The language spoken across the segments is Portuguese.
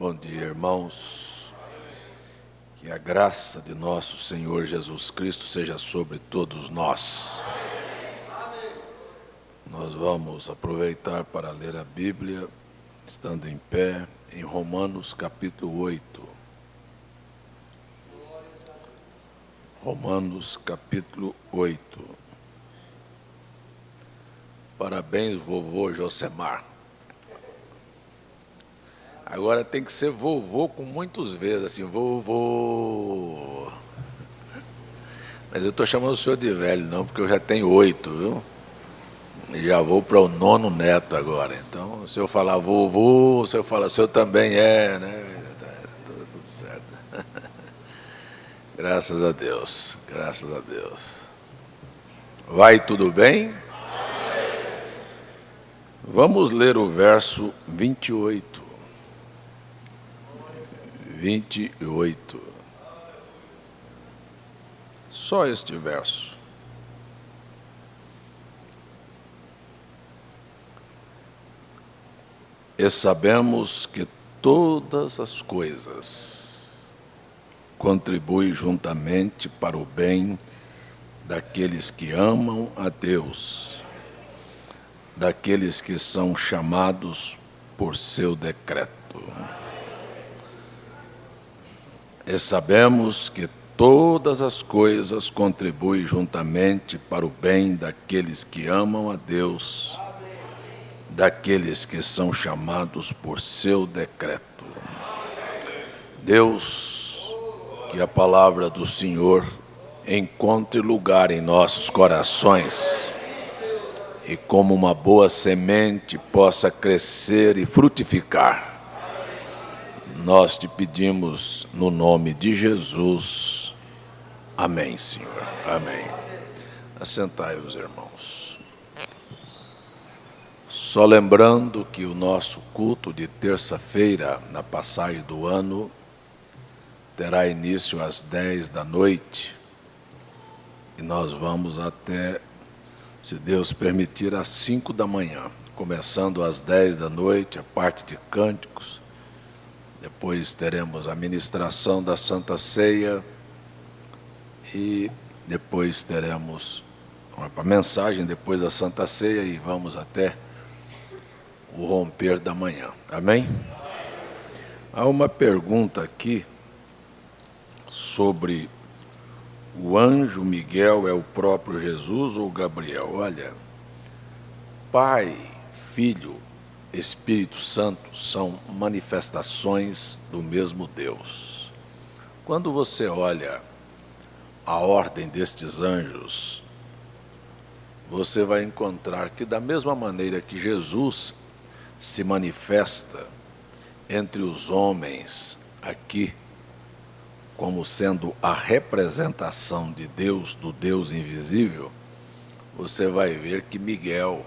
Bom dia, irmãos. Que a graça de nosso Senhor Jesus Cristo seja sobre todos nós. Nós vamos aproveitar para ler a Bíblia, estando em pé, em Romanos capítulo 8. Romanos capítulo 8. Parabéns, vovô Josemar. Agora tem que ser vovô com muitos vezes, assim, vovô. Mas eu estou chamando o senhor de velho, não, porque eu já tenho 8, viu? E já vou para o 9º neto agora. Então, se eu falar vovô, se eu falar, o senhor também é, né? Tudo certo. Graças a Deus, graças a Deus. Vai tudo bem? Vamos ler o verso 28. 28. Só este verso. E sabemos que todas as coisas contribuem juntamente para o bem daqueles que amam a Deus, daqueles que são chamados por seu decreto. E sabemos que todas as coisas contribuem juntamente para o bem daqueles que amam a Deus, daqueles que são chamados por seu decreto. Deus, que a palavra do Senhor encontre lugar em nossos corações e como uma boa semente possa crescer e frutificar. Nós te pedimos no nome de Jesus. Amém, Senhor. Amém. Assentai-vos, irmãos. Só lembrando que o nosso culto de terça-feira, na passagem do ano, terá início às 10 da noite. E nós vamos até, se Deus permitir, às 5 da manhã. Começando às 10 da noite, a parte de cânticos. Depois teremos a ministração da Santa Ceia e depois teremos a mensagem depois da Santa Ceia e vamos até o romper da manhã. Amém? Há uma pergunta aqui sobre o anjo Miguel é o próprio Jesus ou Gabriel? Olha, Pai, Filho, Espírito Santo são manifestações do mesmo Deus. Quando você olha a ordem destes anjos, você vai encontrar que da mesma maneira que Jesus se manifesta entre os homens aqui, como sendo a representação de Deus, do Deus invisível, você vai ver que Miguel,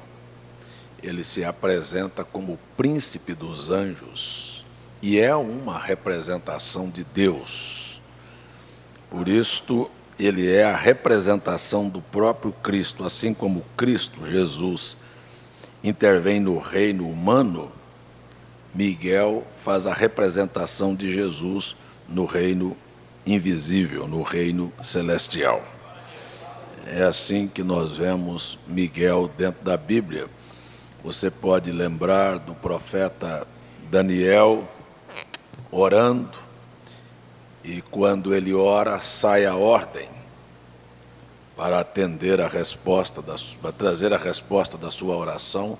ele se apresenta como o príncipe dos anjos e é uma representação de Deus. Por isto, ele é a representação do próprio Cristo, assim como Cristo, Jesus, intervém no reino humano, Miguel faz a representação de Jesus no reino invisível, no reino celestial. É assim que nós vemos Miguel dentro da Bíblia. Você pode lembrar do profeta Daniel orando, e quando ele ora, sai a ordem para atender a resposta, para trazer a resposta da sua oração.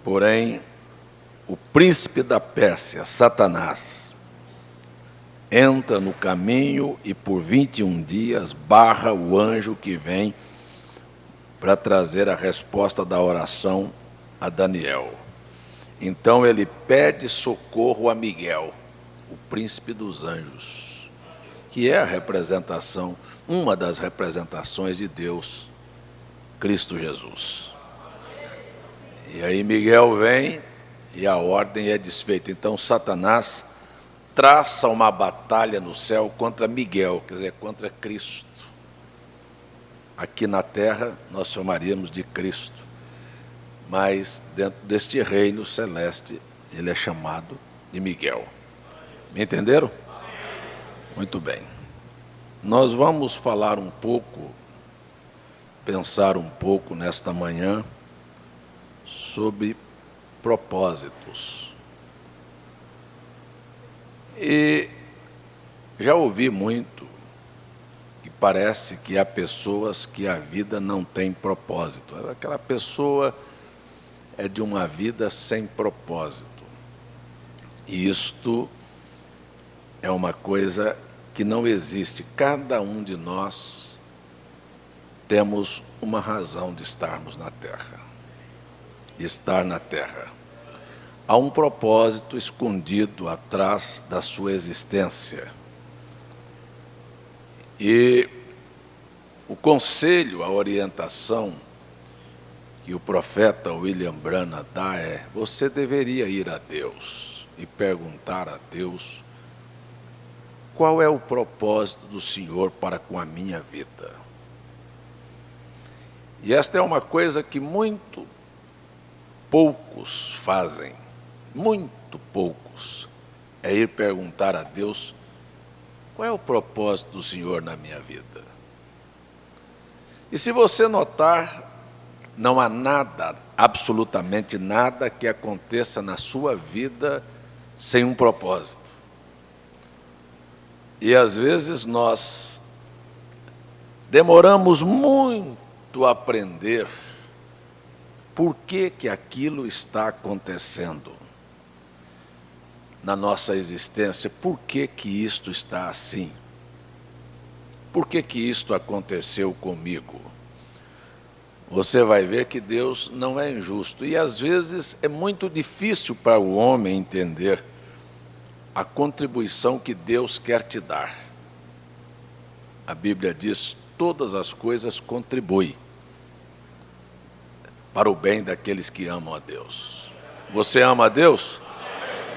Porém, o príncipe da Pérsia, Satanás, entra no caminho e por 21 dias barra o anjo que vem para trazer a resposta da oração a Daniel. Então ele pede socorro a Miguel, o príncipe dos anjos, que é a representação, uma das representações de Deus, Cristo Jesus. E aí Miguel vem e a ordem é desfeita. Então Satanás traça uma batalha no céu contra Miguel, quer dizer, contra Cristo. Aqui na terra nós chamaríamos de Cristo, mas dentro deste reino celeste ele é chamado de Miguel. Me entenderam? Muito bem. Nós vamos falar um pouco, pensar um pouco nesta manhã sobre propósitos. E já ouvi muito que parece que há pessoas que a vida não tem propósito. Aquela pessoa é de uma vida sem propósito. E isto é uma coisa que não existe. Cada um de nós temos uma razão de estarmos na Terra, de estar na Terra. Há um propósito escondido atrás da sua existência. E o conselho, a orientação que o profeta William Branham dá é: você deveria ir a Deus e perguntar a Deus qual é o propósito do Senhor para com a minha vida. E esta é uma coisa que muito poucos fazem, muito poucos, é ir perguntar a Deus qual é o propósito do Senhor na minha vida. E se você notar, não há nada, absolutamente nada que aconteça na sua vida sem um propósito. E às vezes nós demoramos muito a aprender por que aquilo está acontecendo na nossa existência, por que isto está assim? Por que isto aconteceu comigo? Você vai ver que Deus não é injusto. E às vezes é muito difícil para o homem entender a contribuição que Deus quer te dar. A Bíblia diz: todas as coisas contribuem para o bem daqueles que amam a Deus. Você ama a Deus?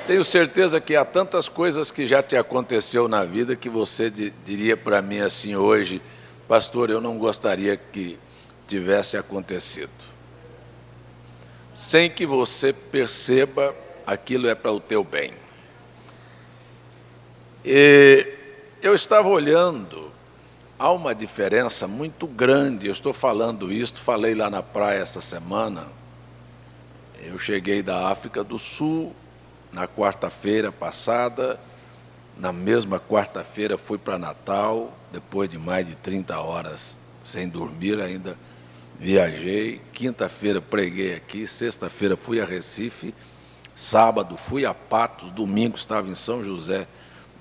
Tenho certeza que há tantas coisas que já te aconteceu na vida que você diria para mim assim hoje: pastor, eu não gostaria que tivesse acontecido. Sem que você perceba, aquilo é para o teu bem. E eu estava olhando, há uma diferença muito grande. Eu estou falando isso, falei lá na praia essa semana. Eu cheguei da África do Sul na quarta-feira passada. Na mesma quarta-feira fui para Natal, depois de mais de 30 horas sem dormir ainda. Viajei, quinta-feira preguei aqui, sexta-feira fui a Recife, sábado fui a Patos, domingo estava em São José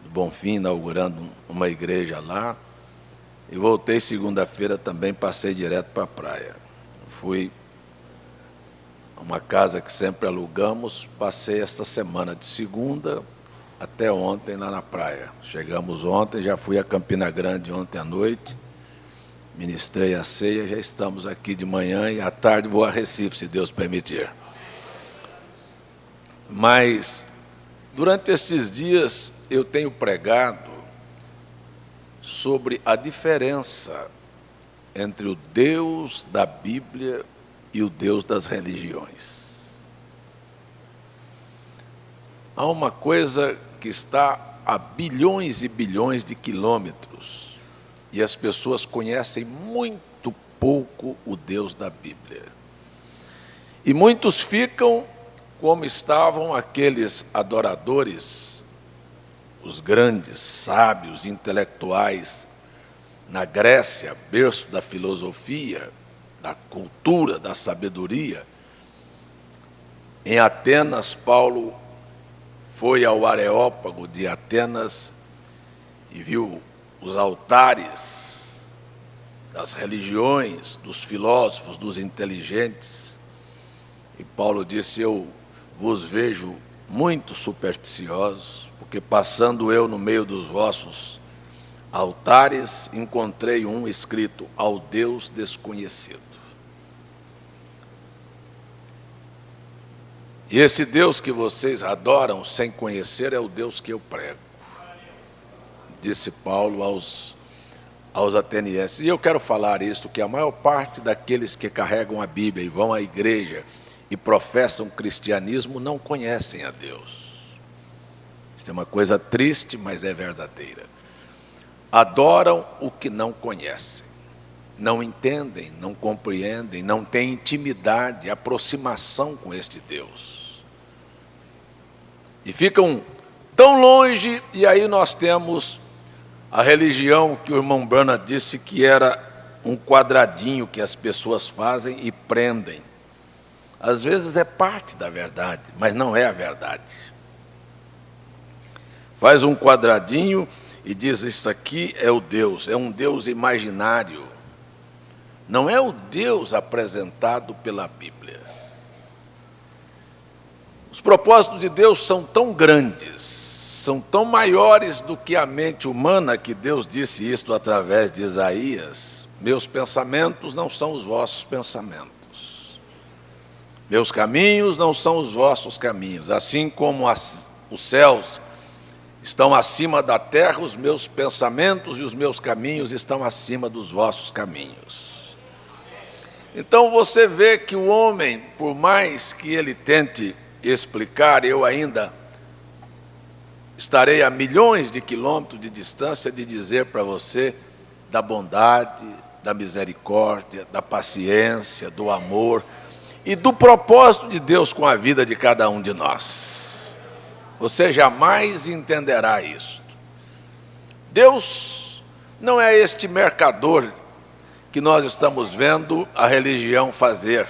do Bonfim, inaugurando uma igreja lá, e voltei segunda-feira também, passei direto para a praia. Fui a uma casa que sempre alugamos, passei esta semana de segunda até ontem lá na praia. Chegamos ontem, já fui a Campina Grande ontem à noite, ministrei a ceia, já estamos aqui de manhã e à tarde vou a Recife, se Deus permitir. Mas, durante estes dias, eu tenho pregado sobre a diferença entre o Deus da Bíblia e o Deus das religiões. Há uma coisa que está a bilhões e bilhões de quilômetros, e as pessoas conhecem muito pouco o Deus da Bíblia. E muitos ficam como estavam aqueles adoradores, os grandes sábios intelectuais na Grécia, berço da filosofia, da cultura, da sabedoria. Em Atenas, Paulo foi ao Areópago de Atenas e viu os altares das religiões, dos filósofos, dos inteligentes. E Paulo disse: eu vos vejo muito supersticiosos, porque passando eu no meio dos vossos altares, encontrei um escrito: ao Deus desconhecido. E esse Deus que vocês adoram sem conhecer é o Deus que eu prego, disse Paulo aos atenienses. E eu quero falar isso, que a maior parte daqueles que carregam a Bíblia e vão à igreja e professam cristianismo não conhecem a Deus. Isso é uma coisa triste, mas é verdadeira. Adoram o que não conhecem, não entendem, não compreendem, não têm intimidade, aproximação com este Deus. E ficam tão longe, e aí nós temos a religião que o irmão Branham disse que era um quadradinho que as pessoas fazem e prendem. Às vezes é parte da verdade, mas não é a verdade. Faz um quadradinho e diz, isso aqui é o Deus, é um Deus imaginário. Não é o Deus apresentado pela Bíblia. Os propósitos de Deus são tão grandes, são tão maiores do que a mente humana, que Deus disse isto através de Isaías. Meus pensamentos não são os vossos pensamentos. Meus caminhos não são os vossos caminhos. Assim como os céus estão acima da terra, os meus pensamentos e os meus caminhos estão acima dos vossos caminhos. Então você vê que o homem, por mais que ele tente explicar, eu ainda estarei a milhões de quilômetros de distância de dizer para você da bondade, da misericórdia, da paciência, do amor e do propósito de Deus com a vida de cada um de nós. Você jamais entenderá isto. Deus não é este mercador que nós estamos vendo a religião fazer,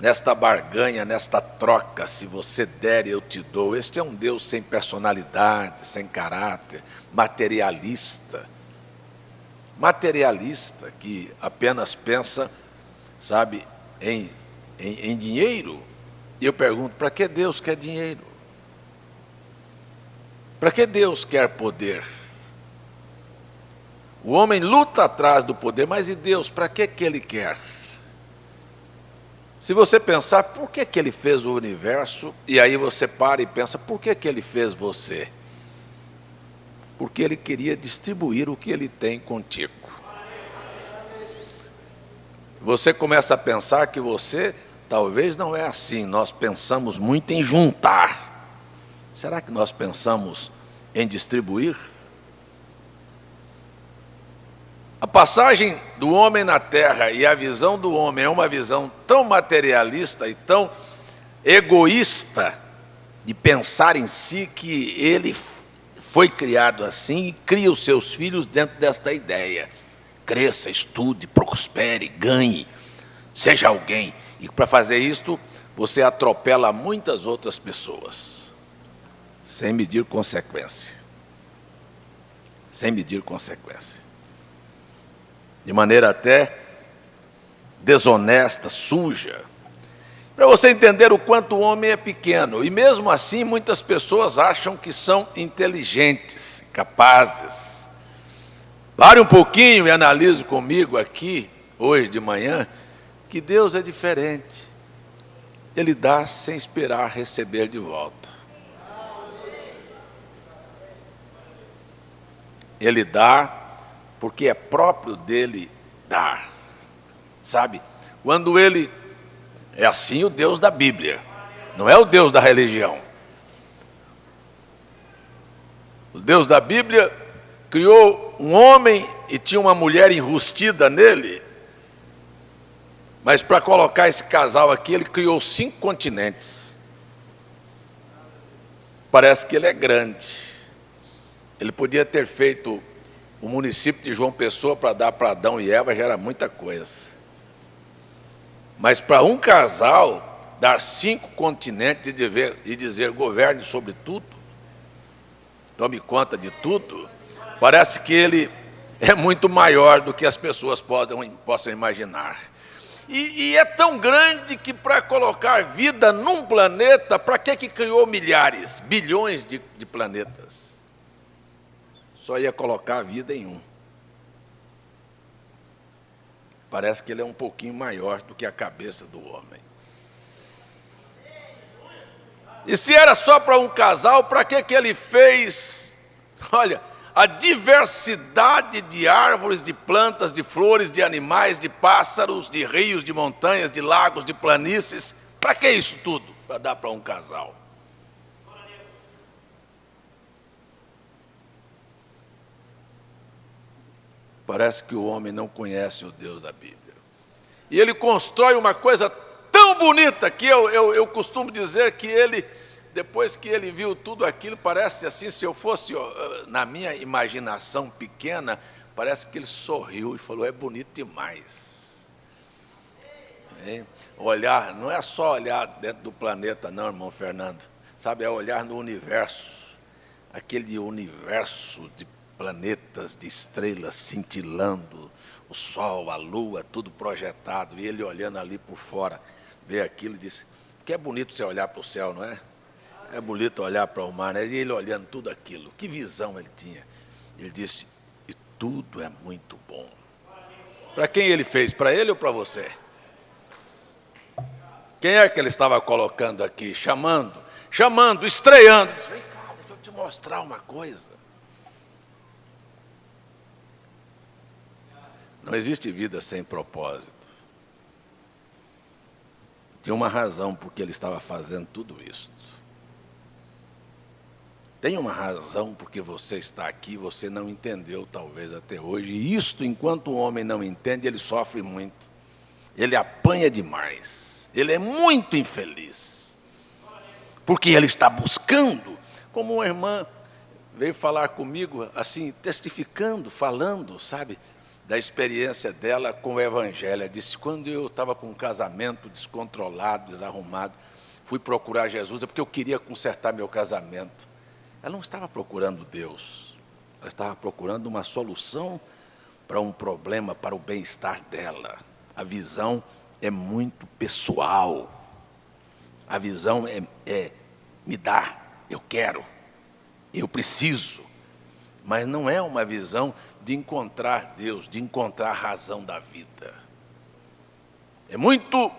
nesta barganha, nesta troca, se você der eu te dou. Este é um Deus sem personalidade, sem caráter, materialista, que apenas pensa, sabe, em dinheiro. E eu pergunto, para que Deus quer dinheiro? Para que Deus quer poder? O homem luta atrás do poder, mas e Deus, para que Ele quer? Se você pensar, por que Ele fez o universo? E aí você para e pensa, por que Ele fez você? Porque Ele queria distribuir o que Ele tem contigo. Você começa a pensar que você, talvez não é assim, nós pensamos muito em juntar. Será que nós pensamos em distribuir? A passagem do homem na terra e a visão do homem é uma visão tão materialista e tão egoísta de pensar em si, que ele foi criado assim e cria os seus filhos dentro desta ideia. Cresça, estude, prospere, ganhe, seja alguém. E para fazer isto, você atropela muitas outras pessoas, sem medir consequência. Sem medir consequência. De maneira até desonesta, suja. Para você entender o quanto o homem é pequeno. E mesmo assim, muitas pessoas acham que são inteligentes, capazes. Pare um pouquinho e analise comigo aqui, hoje de manhã, que Deus é diferente. Ele dá sem esperar receber de volta. Ele dá porque é próprio dele dar. Sabe? Quando ele... É assim o Deus da Bíblia, não é o Deus da religião. O Deus da Bíblia criou um homem e tinha uma mulher enrustida nele, mas para colocar esse casal aqui, ele criou 5 continentes. Parece que ele é grande. Ele podia ter feito o município de João Pessoa para dar para Adão e Eva, já era muita coisa. Mas para um casal, dar 5 continentes e dizer governe sobre tudo, tome conta de tudo, parece que ele é muito maior do que as pessoas possam imaginar. E é tão grande que para colocar vida num planeta, para que criou milhares, bilhões de planetas? Só ia colocar a vida em um. Parece que ele é um pouquinho maior do que a cabeça do homem. E se era só para um casal, para que ele fez? Olha, a diversidade de árvores, de plantas, de flores, de animais, de pássaros, de rios, de montanhas, de lagos, de planícies. Para que isso tudo? Para dar para um casal. Parece que o homem não conhece o Deus da Bíblia. E ele constrói uma coisa tão bonita que eu costumo dizer que ele, depois que ele viu tudo aquilo, parece assim, se eu fosse, na minha imaginação pequena, parece que ele sorriu e falou, é bonito demais. Olhar, não é só olhar dentro do planeta não, irmão Fernando, sabe, é olhar no universo, aquele universo de planetas, de estrelas cintilando, o sol, a lua, tudo projetado, e ele olhando ali por fora, vê aquilo e disse, que é bonito você olhar para o céu, não é? É bonito olhar para o mar, né? E ele olhando tudo aquilo, que visão ele tinha. Ele disse, e tudo é muito bom. Para quem ele fez? Para ele ou para você? Quem é que ele estava colocando aqui? Chamando, estreando. Vem cá, deixa eu te mostrar uma coisa. Não existe vida sem propósito. Tem uma razão porque ele estava fazendo tudo isso. Tem uma razão porque você está aqui, você não entendeu talvez até hoje. E isto, enquanto o homem não entende, ele sofre muito. Ele apanha demais. Ele é muito infeliz. Porque ele está buscando, como uma irmã veio falar comigo, assim, testificando, falando, sabe, da experiência dela com o Evangelho. Ela disse, quando eu estava com um casamento descontrolado, desarrumado, fui procurar Jesus, é porque eu queria consertar meu casamento. Ela não estava procurando Deus, ela estava procurando uma solução para um problema, para o bem-estar dela. A visão é muito pessoal, a visão é me dá, eu quero, eu preciso, mas não é uma visão de encontrar Deus, de encontrar a razão da vida. É muito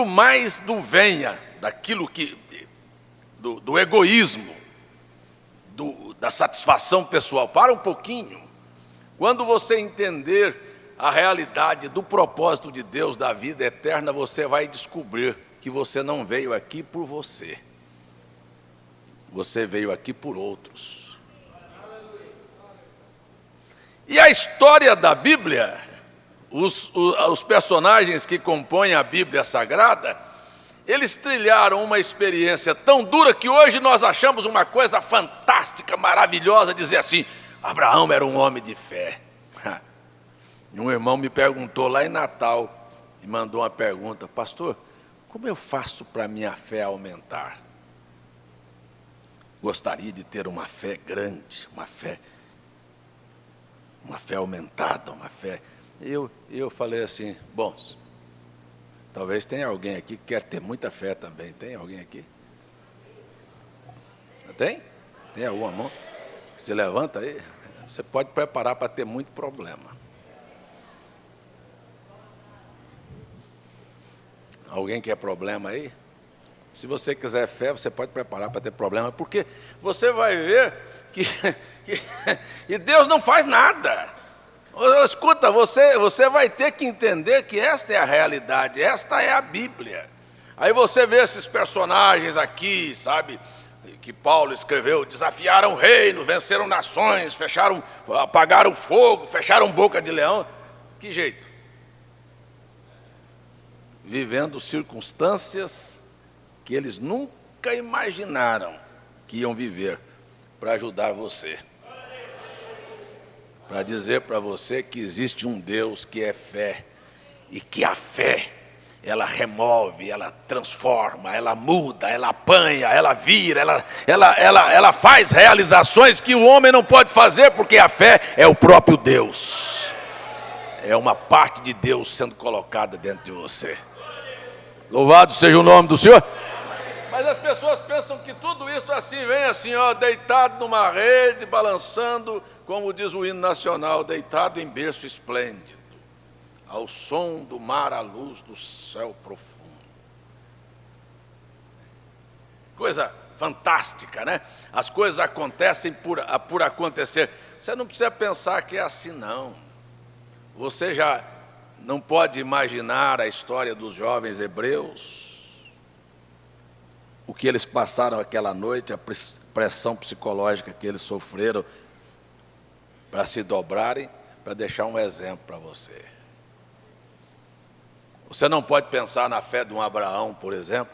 mais do venha, daquilo que, do egoísmo, da satisfação pessoal. Para um pouquinho. Quando você entender a realidade do propósito de Deus da vida eterna, você vai descobrir que você não veio aqui por você. Você veio aqui por outros. E a história da Bíblia, os personagens que compõem a Bíblia Sagrada, eles trilharam uma experiência tão dura que hoje nós achamos uma coisa fantástica, maravilhosa, dizer assim, Abraão era um homem de fé. E um irmão me perguntou lá em Natal, e mandou uma pergunta, pastor, como eu faço para minha fé aumentar? Gostaria de ter uma fé grande, uma fé aumentada, uma fé. Eu falei assim, bom, talvez tenha alguém aqui que quer ter muita fé também. Tem alguém aqui? Tem? Tem alguma mão? Se levanta aí. Você pode preparar para ter muito problema. Alguém quer problema aí? Se você quiser fé, você pode preparar para ter problema, porque você vai ver que Deus não faz nada. Escuta, você vai ter que entender que esta é a realidade, esta é a Bíblia. Aí você vê esses personagens aqui, sabe, que Paulo escreveu, desafiaram o reino, venceram nações, apagaram fogo, fecharam boca de leão. Que jeito? Vivendo circunstâncias que eles nunca imaginaram que iam viver para ajudar você. Para dizer para você que existe um Deus que é fé, e que a fé, ela remove, ela transforma, ela muda, ela apanha, ela vira, ela faz realizações que o homem não pode fazer, porque a fé é o próprio Deus. É uma parte de Deus sendo colocada dentro de você. Louvado seja o nome do Senhor. Mas as pessoas pensam que tudo isso assim, vem assim, ó, deitado numa rede, balançando, como diz o hino nacional, deitado em berço esplêndido, ao som do mar, à luz do céu profundo. Coisa fantástica, né? As coisas acontecem por acontecer. Você não precisa pensar que é assim, não. Você já não pode imaginar a história dos jovens hebreus, o que eles passaram aquela noite, a pressão psicológica que eles sofreram para se dobrarem, para deixar um exemplo para você. Você não pode pensar na fé de um Abraão, por exemplo,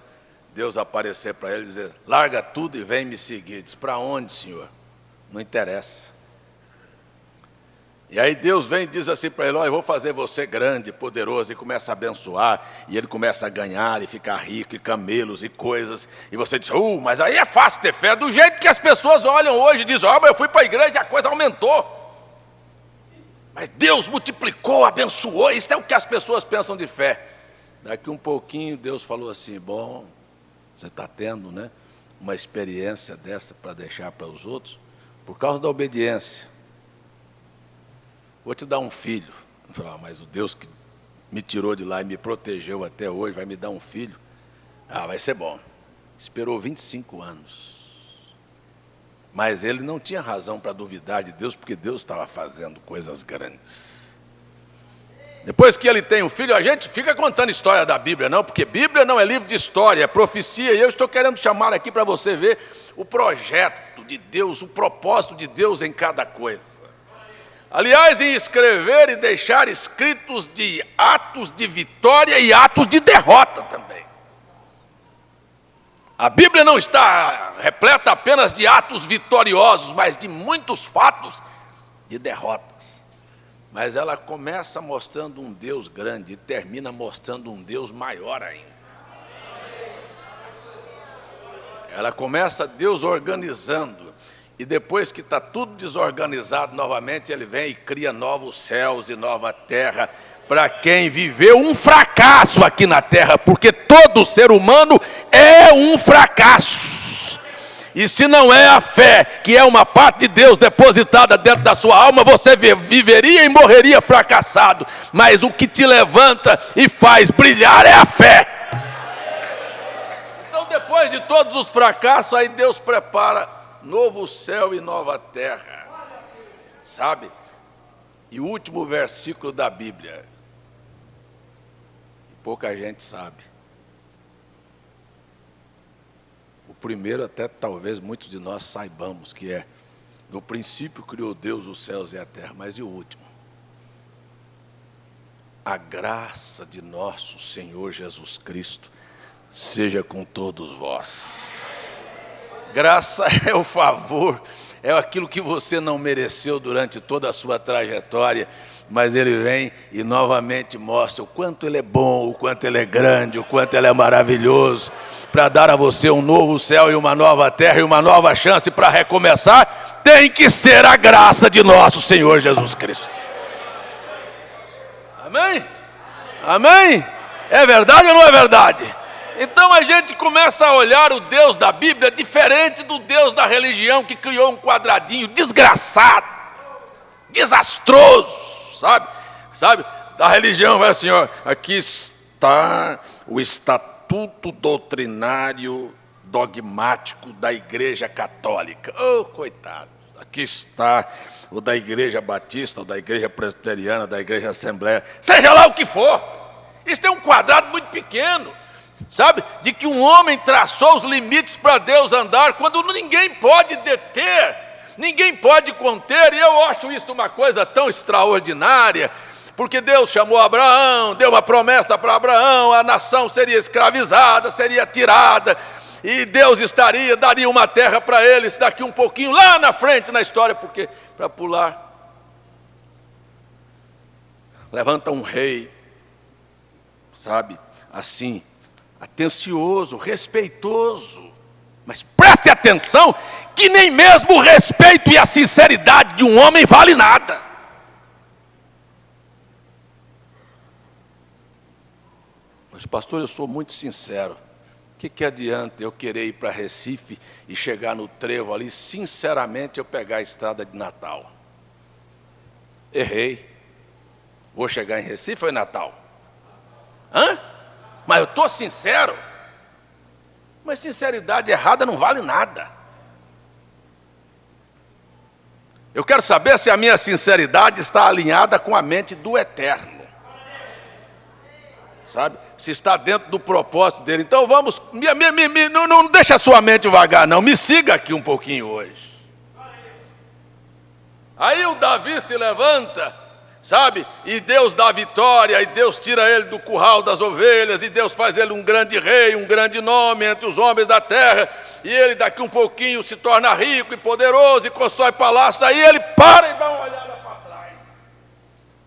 Deus aparecer para ele e dizer, larga tudo e vem me seguir. Diz, para onde, Senhor? Não interessa. E aí Deus vem e diz assim para ele, eu vou fazer você grande, poderoso, e começa a abençoar, e ele começa a ganhar, e ficar rico, e camelos, e coisas, e você diz, mas aí é fácil ter fé, do jeito que as pessoas olham hoje, e dizem, mas eu fui para a igreja e a coisa aumentou. Mas Deus multiplicou, abençoou, isso é o que as pessoas pensam de fé. Daqui um pouquinho Deus falou assim, bom, você está tendo, né, uma experiência dessa para deixar para os outros, por causa da obediência. Vou te dar um filho. Mas o Deus que me tirou de lá e me protegeu até hoje vai me dar um filho? Vai ser bom. Esperou 25 anos. Mas ele não tinha razão para duvidar de Deus, porque Deus estava fazendo coisas grandes. Depois que ele tem um filho, a gente fica contando história da Bíblia, não, porque Bíblia não é livro de história, é profecia, e eu estou querendo chamar aqui para você ver o projeto de Deus, o propósito de Deus em cada coisa. Aliás, em escrever e deixar escritos de atos de vitória e atos de derrota também. A Bíblia não está repleta apenas de atos vitoriosos, mas de muitos fatos de derrotas. Mas ela começa mostrando um Deus grande e termina mostrando um Deus maior ainda. Ela começa Deus organizando. E depois que está tudo desorganizado novamente, ele vem e cria novos céus e nova terra para quem viveu um fracasso aqui na terra, porque todo ser humano é um fracasso. E se não é a fé, que é uma parte de Deus depositada dentro da sua alma, você viveria e morreria fracassado. Mas o que te levanta e faz brilhar é a fé. Então, depois de todos os fracassos, aí Deus prepara novo céu e nova terra, sabe? E o último versículo da Bíblia, pouca gente sabe. O primeiro até talvez muitos de nós saibamos, que é, no princípio criou Deus os céus e a terra, mas e o último? A graça de nosso Senhor Jesus Cristo seja com todos vós. Graça é o favor, é aquilo que você não mereceu durante toda a sua trajetória, mas ele vem e novamente mostra o quanto ele é bom, o quanto ele é grande, o quanto ele é maravilhoso, para dar a você um novo céu e uma nova terra e uma nova chance para recomeçar. Tem que ser a graça de nosso Senhor Jesus Cristo. Amém? Amém? É verdade ou não é verdade? Então a gente começa a olhar o Deus da Bíblia diferente do Deus da religião, que criou um quadradinho desgraçado, desastroso, sabe? Da religião vai assim, aqui está o estatuto doutrinário dogmático da Igreja Católica. Coitado, aqui está o da Igreja Batista, o da Igreja Presbiteriana, da Igreja Assembleia, seja lá o que for. Isso é um quadrado muito pequeno. Sabe, de que um homem traçou os limites para Deus andar, quando ninguém pode deter, ninguém pode conter. E eu acho isso uma coisa tão extraordinária, porque Deus chamou Abraão, deu uma promessa para Abraão, a nação seria escravizada, seria tirada, e Deus daria uma terra para eles daqui um pouquinho, lá na frente na história, porque para pular, levanta um rei, sabe, assim, atencioso, respeitoso, mas preste atenção que nem mesmo o respeito e a sinceridade de um homem vale nada. Mas pastor, eu sou muito sincero, o que adianta eu querer ir para Recife e chegar no trevo ali, sinceramente eu pegar a estrada de Natal? Errei, vou chegar em Recife ou em Natal? Mas eu estou sincero. Mas sinceridade errada não vale nada. Eu quero saber se a minha sinceridade está alinhada com a mente do Eterno. Sabe? Se está dentro do propósito dele. Então vamos, não deixa a sua mente vagar não, me siga aqui um pouquinho hoje. Aí o Davi se levanta sabe? E Deus dá vitória, e Deus tira ele do curral das ovelhas, e Deus faz ele um grande rei, um grande nome entre os homens da terra, e ele daqui um pouquinho se torna rico e poderoso, e constrói palácio, aí ele para e dá uma olhada para trás.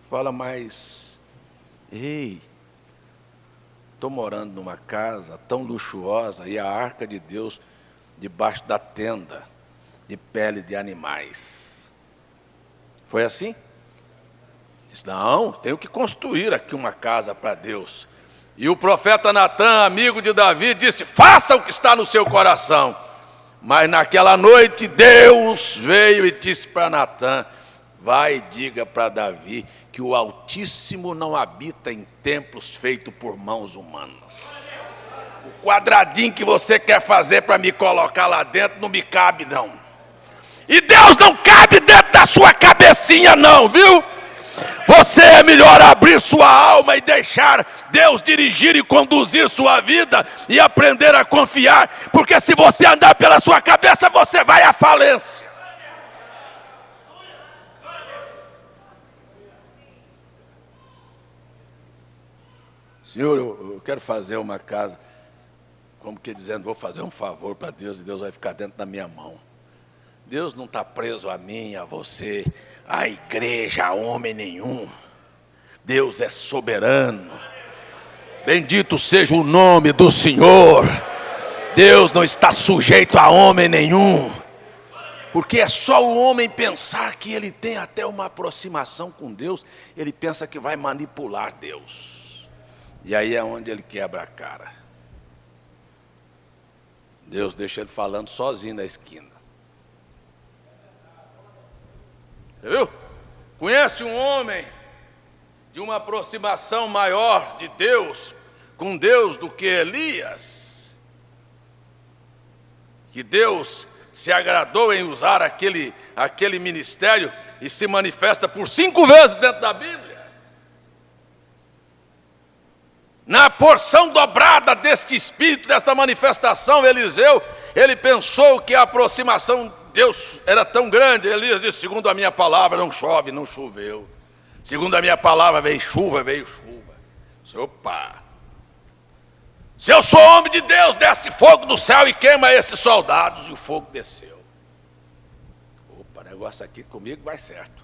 Fala, mas, ei, estou morando numa casa tão luxuosa, e a arca de Deus debaixo da tenda, de pele de animais. Foi assim? Disse, não, tenho que construir aqui uma casa para Deus. E o profeta Natã, amigo de Davi, disse, faça o que está no seu coração. Mas naquela noite Deus veio e disse para Natã, vai e diga para Davi que o Altíssimo não habita em templos feitos por mãos humanas. O quadradinho que você quer fazer para me colocar lá dentro não me cabe não. E Deus não cabe dentro da sua cabecinha não, viu? Você é melhor abrir sua alma e deixar Deus dirigir e conduzir sua vida e aprender a confiar, porque se você andar pela sua cabeça, você vai à falência. Senhor, eu quero fazer uma casa, como que dizendo, vou fazer um favor para Deus e Deus vai ficar dentro da minha mão. Deus não está preso a mim, a você, a igreja, a homem nenhum. Deus é soberano. Bendito seja o nome do Senhor. Deus não está sujeito a homem nenhum. Porque é só o homem pensar que ele tem até uma aproximação com Deus, ele pensa que vai manipular Deus. E aí é onde ele quebra a cara. Deus deixa ele falando sozinho na esquina. Você viu? Conhece um homem de uma aproximação maior de Deus, com Deus, do que Elias? Que Deus se agradou em usar aquele ministério e se manifesta por 5 vezes dentro da Bíblia. Na porção dobrada deste Espírito, desta manifestação, Eliseu, ele pensou que a aproximação de Deus era tão grande. Elias disse, segundo a minha palavra não chove, não choveu. Segundo a minha palavra veio chuva, veio chuva. Disse, opa, se eu sou homem de Deus, desce fogo do céu e queima esses soldados. E o fogo desceu. Opa, o negócio aqui comigo vai certo.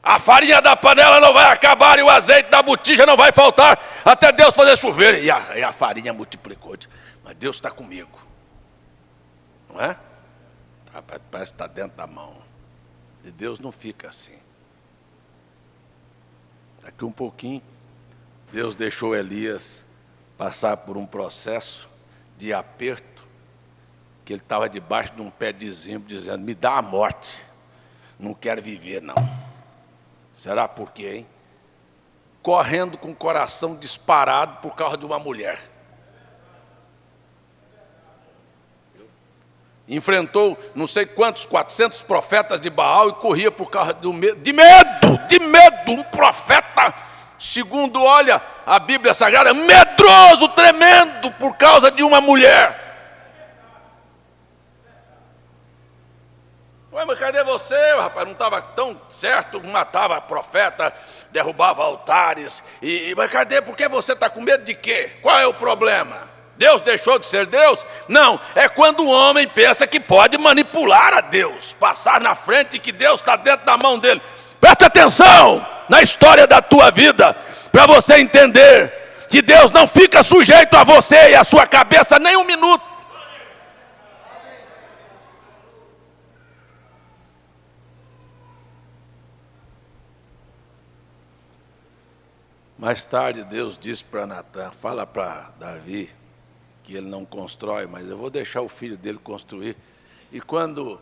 A farinha da panela não vai acabar e o azeite da botija não vai faltar até Deus fazer chover. E a farinha multiplicou. Mas Deus está comigo. Não é? Parece que está dentro da mão. E Deus não fica assim. Daqui um pouquinho, Deus deixou Elias passar por um processo de aperto, que ele estava debaixo de um pé de zimbro, dizendo, me dá a morte. Não quero viver, não. Será por quê, hein? Correndo com o coração disparado por causa de uma mulher. Enfrentou não sei quantos, 400 profetas de Baal e corria por causa de medo, um profeta, segundo olha a Bíblia Sagrada, medroso, tremendo por causa de uma mulher. Ué, mas cadê você, rapaz? Não estava tão certo, matava profeta, derrubava altares, mas cadê? Por que você está com medo de quê? Qual é o problema? Deus deixou de ser Deus? Não, é quando o homem pensa que pode manipular a Deus, passar na frente e que Deus está dentro da mão dele. Presta atenção na história da tua vida, para você entender que Deus não fica sujeito a você e a sua cabeça nem um minuto. Mais tarde Deus disse para Natã, fala para Davi, que ele não constrói, mas eu vou deixar o filho dele construir. E quando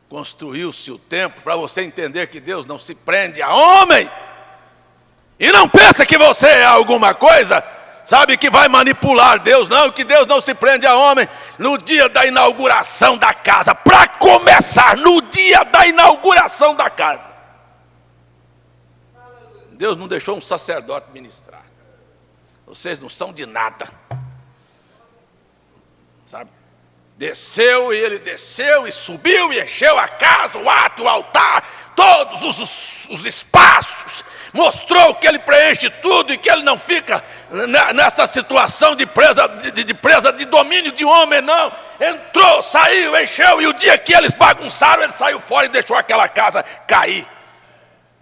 construiu-se o templo, para você entender que Deus não se prende a homem, e não pensa que você é alguma coisa, sabe, que vai manipular Deus, não, que Deus não se prende a homem. No dia da inauguração da casa, para começar, no dia da inauguração da casa, Deus não deixou um sacerdote ministrar. Vocês não são de nada. Sabe? Desceu, e ele desceu e subiu e encheu a casa, o átrio, o altar, todos os espaços. Mostrou que ele preenche tudo e que ele não fica nessa situação de presa de domínio de homem, não. Entrou, saiu, encheu, e o dia que eles bagunçaram, ele saiu fora e deixou aquela casa cair.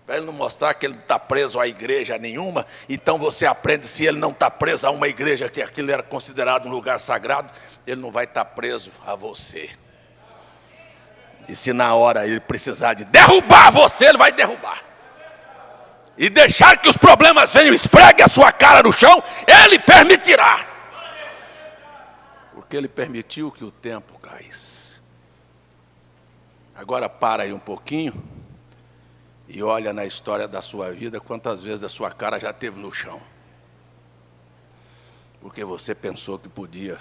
Para ele não mostrar que ele não está preso a igreja nenhuma. Então você aprende, se ele não está preso a uma igreja, que aquilo era considerado um lugar sagrado, ele não vai estar preso a você. E se na hora ele precisar de derrubar você, ele vai derrubar. E deixar que os problemas venham, esfregue a sua cara no chão, ele permitirá. Porque ele permitiu que o tempo caísse. Agora para aí um pouquinho e olha na história da sua vida, quantas vezes a sua cara já teve no chão. Porque você pensou que podia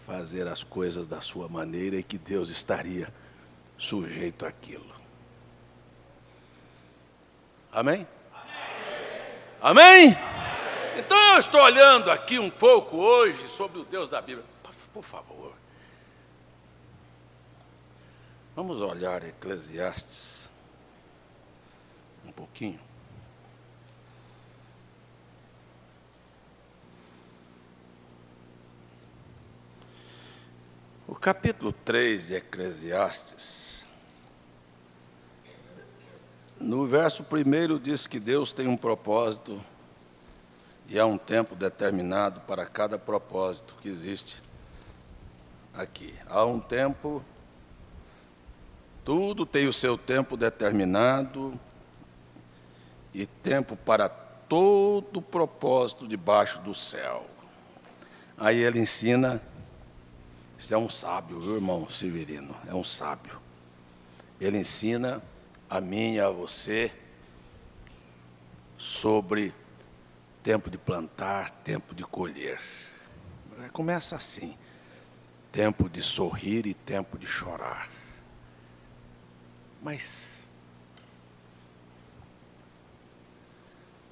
fazer as coisas da sua maneira e que Deus estaria sujeito àquilo. Amém? Amém? Amém? Então eu estou olhando aqui um pouco hoje sobre o Deus da Bíblia. Por favor. Vamos olhar Eclesiastes um pouquinho. O capítulo 3 de Eclesiastes, no verso 1 diz que Deus tem um propósito e há um tempo determinado para cada propósito que existe aqui. Há um tempo, tudo tem o seu tempo determinado e tempo para todo propósito debaixo do céu. Aí ele ensina, isso é um sábio, viu, irmão Severino? É um sábio. Ele ensina a mim e a você sobre tempo de plantar, tempo de colher. Começa assim: tempo de sorrir e tempo de chorar. Mas,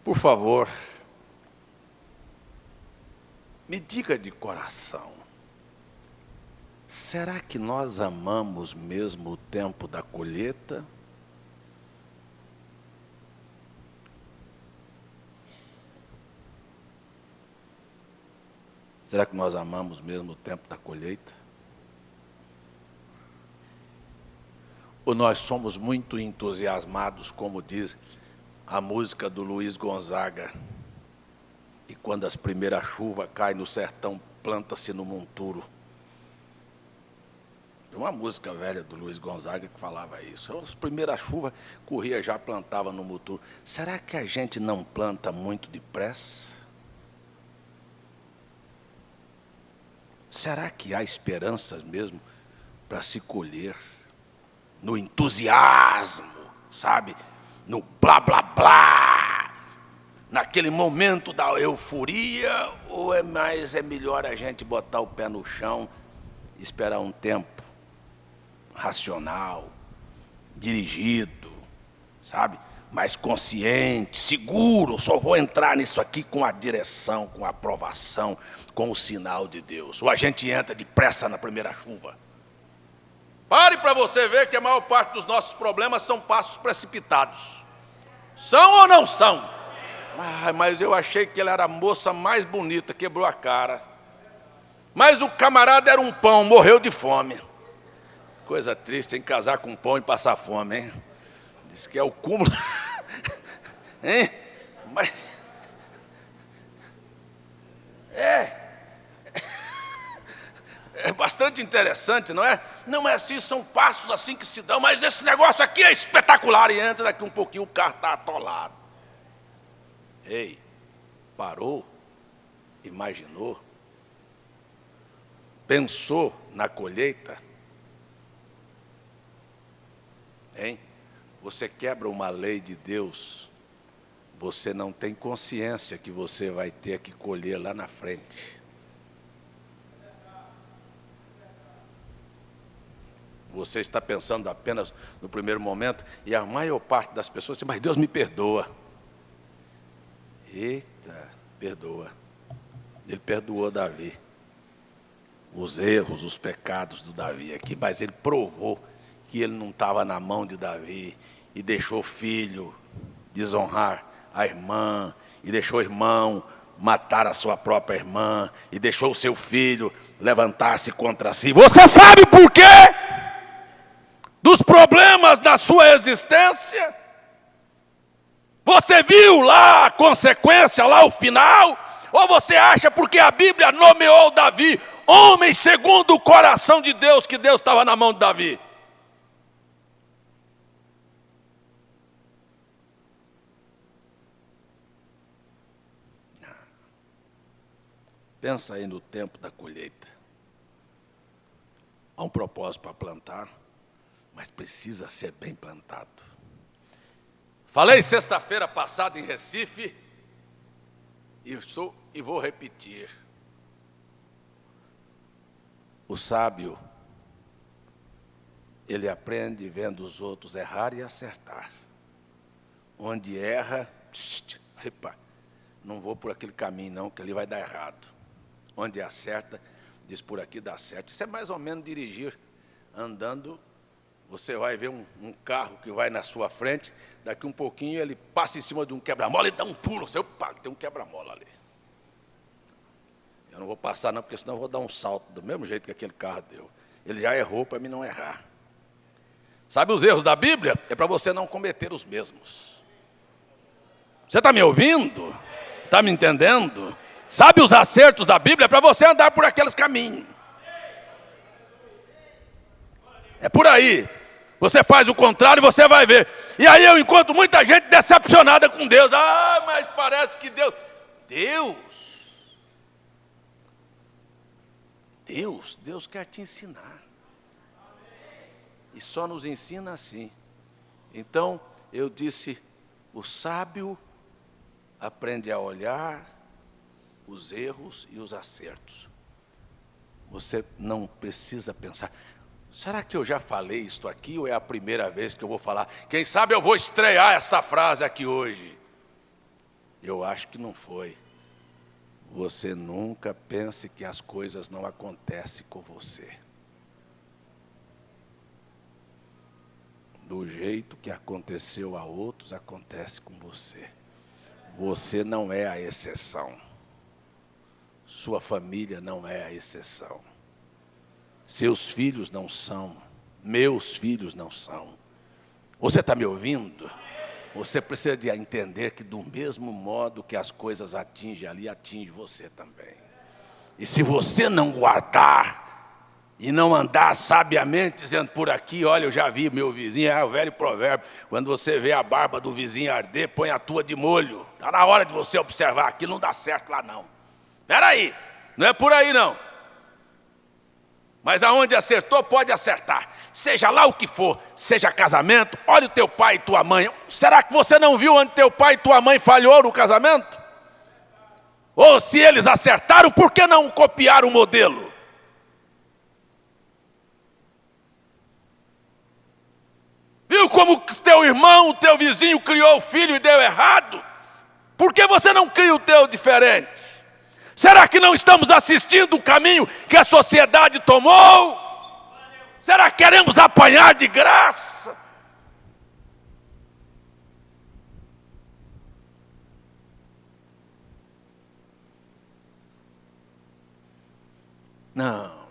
por favor, me diga de coração, será que nós amamos mesmo o tempo da colheita? Será que nós amamos mesmo o tempo da colheita? Ou nós somos muito entusiasmados, como diz a música do Luiz Gonzaga, e quando as primeiras chuvas caem no sertão, planta-se no monturo. Tem uma música velha do Luiz Gonzaga que falava isso. As primeiras chuvas, corria já, plantava no monturo. Será que a gente não planta muito depressa? Será que há esperanças mesmo para se colher? No entusiasmo, sabe? No blá, blá, blá. Naquele momento da euforia, ou é melhor a gente botar o pé no chão e esperar um tempo racional, dirigido, sabe? Mais consciente, seguro, só vou entrar nisso aqui com a direção, com a aprovação, com o sinal de Deus. Ou a gente entra depressa na primeira chuva. Pare para você ver que a maior parte dos nossos problemas são passos precipitados. São ou não são? Mas eu achei que ela era a moça mais bonita, quebrou a cara. Mas o camarada era um pão, morreu de fome. Coisa triste, hein? Casar com pão e passar fome, hein? Diz que é o cúmulo. Hein? Mas é bastante interessante, não é? Não é assim, são passos assim que se dão, mas esse negócio aqui é espetacular. E entra daqui um pouquinho, o carro está atolado. Ei, parou, imaginou, pensou na colheita? Hein? Você quebra uma lei de Deus, você não tem consciência que você vai ter que colher lá na frente. Você está pensando apenas no primeiro momento, e a maior parte das pessoas diz, mas Deus me perdoa. Eita, perdoa. Ele perdoou Davi. os erros, os pecados do Davi aqui, mas ele provou que ele não estava na mão de Davi e deixou o filho desonrar a irmã, e deixou o irmão matar a sua própria irmã, e deixou o seu filho levantar-se contra si. Você sabe por quê? Dos problemas da sua existência? Você viu lá a consequência, lá o final? Ou você acha porque a Bíblia nomeou Davi homem segundo o coração de Deus, que Deus estava na mão de Davi? Pensa aí no tempo da colheita. Há um propósito para plantar, mas precisa ser bem plantado. Falei sexta-feira passada em Recife, e vou repetir. O sábio, ele aprende vendo os outros errar e acertar. Onde erra, não vou por aquele caminho não, que ali vai dar errado. Onde acerta, diz por aqui dá certo. Isso é mais ou menos dirigir andando. Você vai ver um carro que vai na sua frente, daqui um pouquinho ele passa em cima de um quebra-mola e dá um pulo. Você, opa, tem um quebra-mola ali. Eu não vou passar não, porque senão eu vou dar um salto, do mesmo jeito que aquele carro deu. Ele já errou para mim não errar. Sabe os erros da Bíblia? É para você não cometer os mesmos. Você está me ouvindo? Está me entendendo? Sabe os acertos da Bíblia? É para você andar por aqueles caminhos. É por aí. Você faz o contrário e você vai ver. E aí eu encontro muita gente decepcionada com Deus. Ah, mas parece que Deus quer te ensinar. E só nos ensina assim. Então, eu disse, o sábio aprende a olhar os erros e os acertos. Você não precisa pensar, será que eu já falei isto aqui ou é a primeira vez que eu vou falar? Quem sabe eu vou estrear essa frase aqui hoje. Eu acho que não foi. Você nunca pense que as coisas não acontecem com você. Do jeito que aconteceu a outros, acontece com você. Você não é a exceção. Sua família não é a exceção. Seus filhos não são. Meus filhos não são. Você está me ouvindo? Você precisa de entender que do mesmo modo que as coisas atingem ali, atinge você também. E se você não guardar e não andar sabiamente, dizendo por aqui, olha, eu já vi meu vizinho, é o velho provérbio, quando você vê a barba do vizinho arder, põe a tua de molho. Está na hora de você observar, aquilo não dá certo lá não. Espera aí, não é por aí não. Mas aonde acertou, pode acertar. Seja lá o que for, seja casamento, olha o teu pai e tua mãe. Será que você não viu onde teu pai e tua mãe falhou no casamento? Ou se eles acertaram, por que não copiar o modelo? Viu como teu irmão, teu vizinho criou o filho e deu errado? Por que você não cria o teu diferente? Será que não estamos assistindo o caminho que a sociedade tomou? Será que queremos apanhar de graça? Não.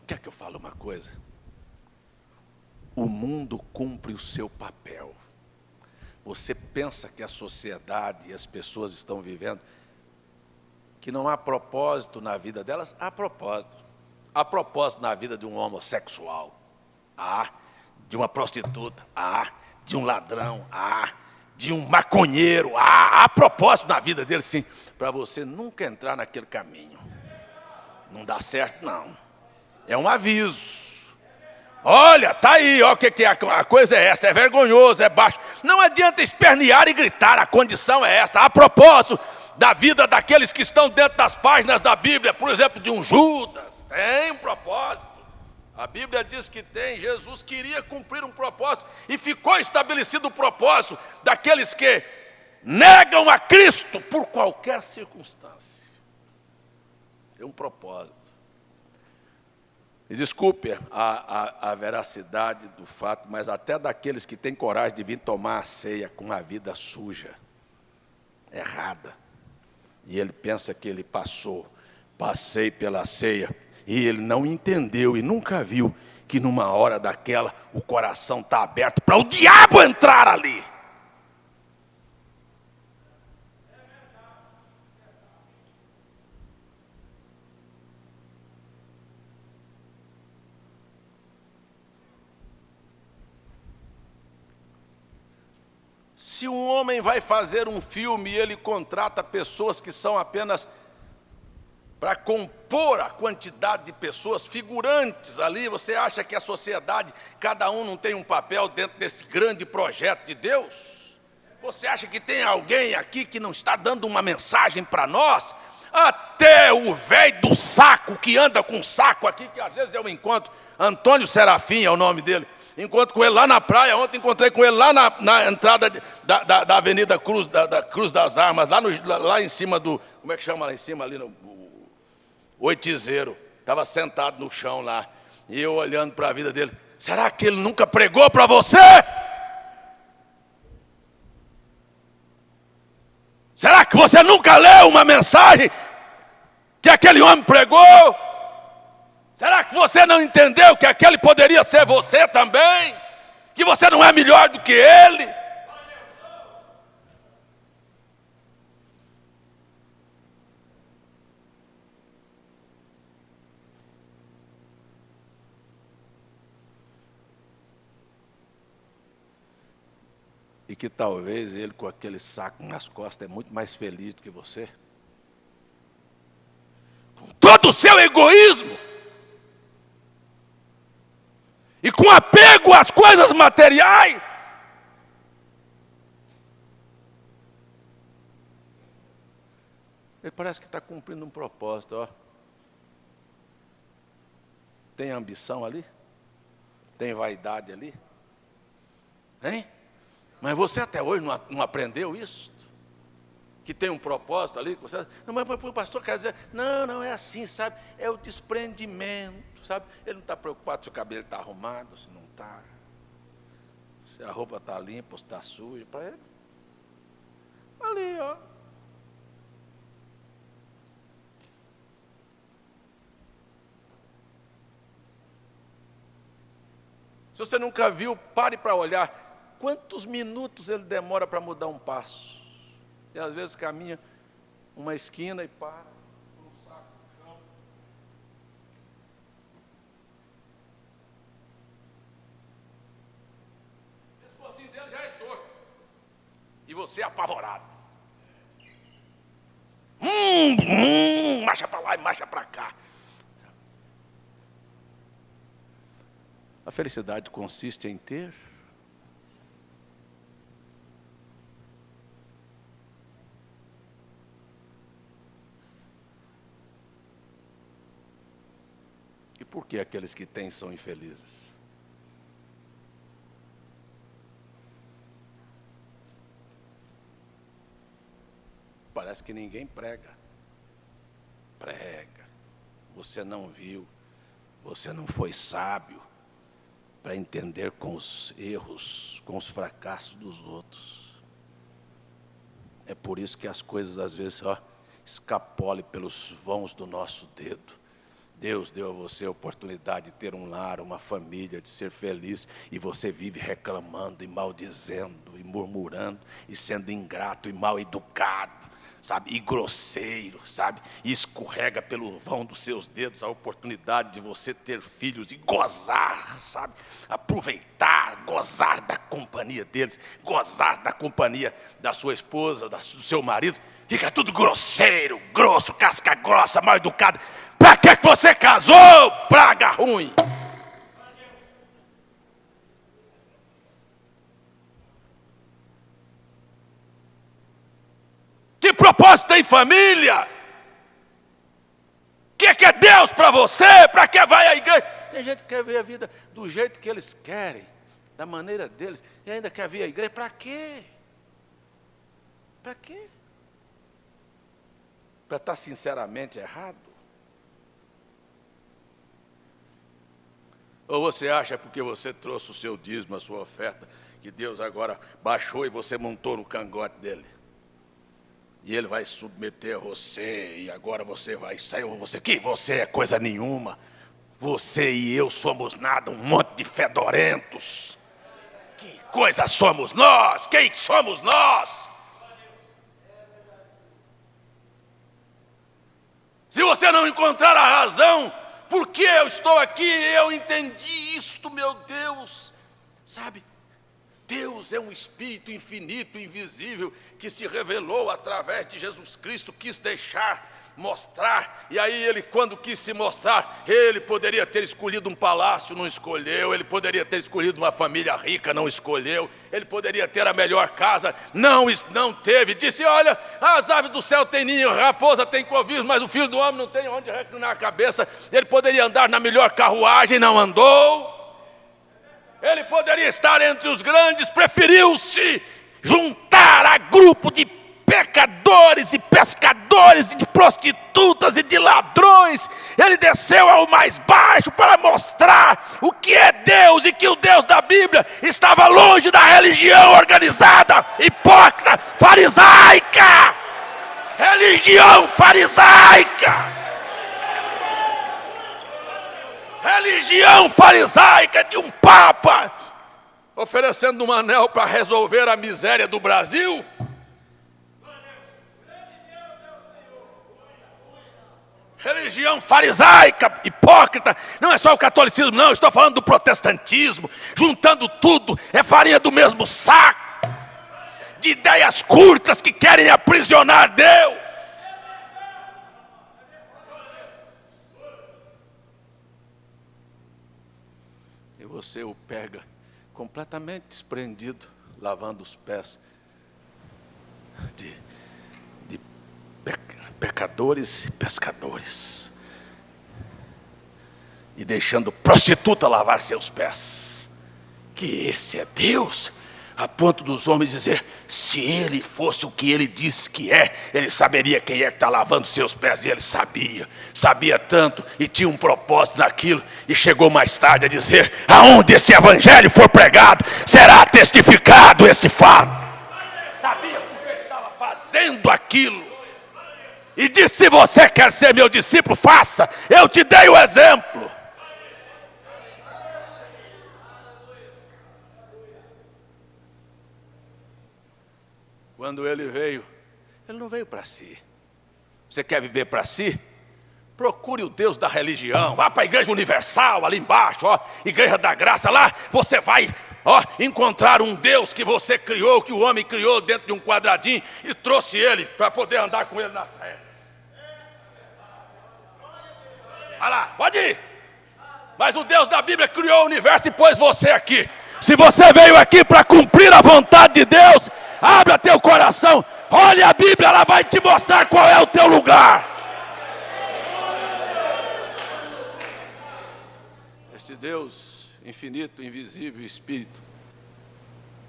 Quer que eu fale uma coisa? O mundo cumpre o seu papel. Você pensa que a sociedade e as pessoas estão vivendo que não há propósito na vida delas? Há propósito. Há propósito na vida de um homossexual. Há. De uma prostituta. Há. De um ladrão. Há. De um maconheiro. Há propósito na vida dele, sim. Para você nunca entrar naquele caminho. Não dá certo, não. É um aviso. Olha, tá aí, ó, o que é a coisa é essa, é vergonhoso, é baixo. Não adianta espernear e gritar, a condição é essa. A propósito da vida daqueles que estão dentro das páginas da Bíblia, por exemplo, de um Judas, tem um propósito. A Bíblia diz que tem. Jesus queria cumprir um propósito e ficou estabelecido o propósito daqueles que negam a Cristo por qualquer circunstância. Tem um propósito. E desculpe a veracidade do fato, mas até daqueles que têm coragem de vir tomar a ceia com a vida suja, errada. E ele pensa que ele passei pela ceia, e ele não entendeu e nunca viu que numa hora daquela o coração está aberto para o diabo entrar ali. Se um homem vai fazer um filme e ele contrata pessoas que são apenas para compor a quantidade de pessoas, figurantes ali, você acha que a sociedade, cada um não tem um papel dentro desse grande projeto de Deus? Você acha que tem alguém aqui que não está dando uma mensagem para nós? Até o velho do saco, que anda com saco aqui, que às vezes eu encontro, Antônio Serafim é o nome dele, encontro com ele lá na praia, ontem encontrei com ele lá na entrada da Avenida Cruz, da Cruz das Armas, lá em cima do, como é que chama lá em cima, ali no Oitizeiro, estava sentado no chão lá, e eu olhando para a vida dele, será que ele nunca pregou para você? Será que você nunca leu uma mensagem que aquele homem pregou? Será que você não entendeu que aquele poderia ser você também? Que você não é melhor do que ele? E que talvez ele com aquele saco nas costas é muito mais feliz do que você. Com todo o seu egoísmo. E com apego às coisas materiais. Ele parece que está cumprindo um propósito, ó. Tem ambição ali? Tem vaidade ali? Hein? Mas você até hoje não aprendeu isso? Que tem um propósito ali? Você, não, mas o pastor quer dizer, não é assim, sabe? É o desprendimento, sabe? Ele não está preocupado se o cabelo está arrumado, se não está. Se a roupa está limpa, se está suja, para ele. Ali, ó. Se você nunca viu, pare para olhar. Quantos minutos ele demora para mudar um passo? E às vezes caminha uma esquina e para, com um saco no chão. O pescocinho dele já é torto. E você é apavorado. Marcha para lá e marcha para cá. A felicidade consiste em ter. E por que aqueles que têm são infelizes? Parece que ninguém prega. Prega. Você não viu, você não foi sábio para entender com os erros, com os fracassos dos outros. É por isso que as coisas às vezes escapolem pelos vãos do nosso dedo. Deus deu a você a oportunidade de ter um lar, uma família, de ser feliz, e você vive reclamando e maldizendo e murmurando e sendo ingrato e mal educado, sabe, e grosseiro, sabe, e escorrega pelo vão dos seus dedos a oportunidade de você ter filhos e gozar, sabe, aproveitar, gozar da companhia deles, gozar da companhia da sua esposa, do seu marido. Fica tudo grosseiro, grosso, casca grossa, mal educado. Para que você casou, praga ruim? Que propósito tem família? O que é Deus para você? Para que vai à igreja? Tem gente que quer ver a vida do jeito que eles querem, da maneira deles, e ainda quer vir à igreja. Para quê? Para quê? Para estar sinceramente errado? Ou você acha porque você trouxe o seu dízimo, a sua oferta, que Deus agora baixou e você montou no cangote dele? E ele vai submeter a você, e agora você vai sair, que você é coisa nenhuma. Você e eu somos nada, um monte de fedorentos. Que coisa somos nós? Quem somos nós? Se você não encontrar a razão, por que eu estou aqui? Eu entendi isto, meu Deus. Sabe? Deus é um Espírito infinito, invisível, que se revelou através de Jesus Cristo, quis deixar, mostrar. E aí ele, quando quis se mostrar, ele poderia ter escolhido um palácio, não escolheu. Ele poderia ter escolhido uma família rica, não escolheu. Ele poderia ter a melhor casa, não teve. Disse, olha, as aves do céu têm ninho, a raposa tem covis, mas o filho do homem não tem onde reclinar a cabeça. Ele poderia andar na melhor carruagem, não andou. Ele poderia estar entre os grandes, preferiu se juntar a grupo de pecadores e pescadores, e de prostitutas e de ladrões. Ele desceu ao mais baixo para mostrar o que é Deus, e que o Deus da Bíblia estava longe da religião organizada, hipócrita, farisaica. Religião farisaica. Religião farisaica de um papa oferecendo um anel para resolver a miséria do Brasil. Religião farisaica, hipócrita. Não é só o catolicismo, não, estou falando do protestantismo. Juntando tudo, é farinha do mesmo saco. De ideias curtas que querem aprisionar Deus. E você o pega completamente desprendido, lavando os pés de pecadores e pescadores, e deixando prostituta lavar seus pés. Que esse é Deus, a ponto dos homens dizer, se ele fosse o que ele disse que é, ele saberia quem é que está lavando seus pés. E ele sabia tanto, e tinha um propósito naquilo, e chegou mais tarde a dizer, aonde esse evangelho for pregado, será testificado este fato. Sabia porque estava fazendo aquilo. E disse, se você quer ser meu discípulo, faça, eu te dei o exemplo. Quando ele veio, ele não veio para si. Você quer viver para si? Procure o Deus da religião. Vá para a Igreja Universal, ali embaixo, ó, Igreja da Graça. Lá você vai encontrar um Deus que você criou, que o homem criou dentro de um quadradinho e trouxe ele para poder andar com ele nas regras. Olha lá, pode ir. Mas o Deus da Bíblia criou o universo e pôs você aqui. Se você veio aqui para cumprir a vontade de Deus, abra teu coração, olha a Bíblia, ela vai te mostrar qual é o teu lugar. Este Deus infinito, invisível, Espírito,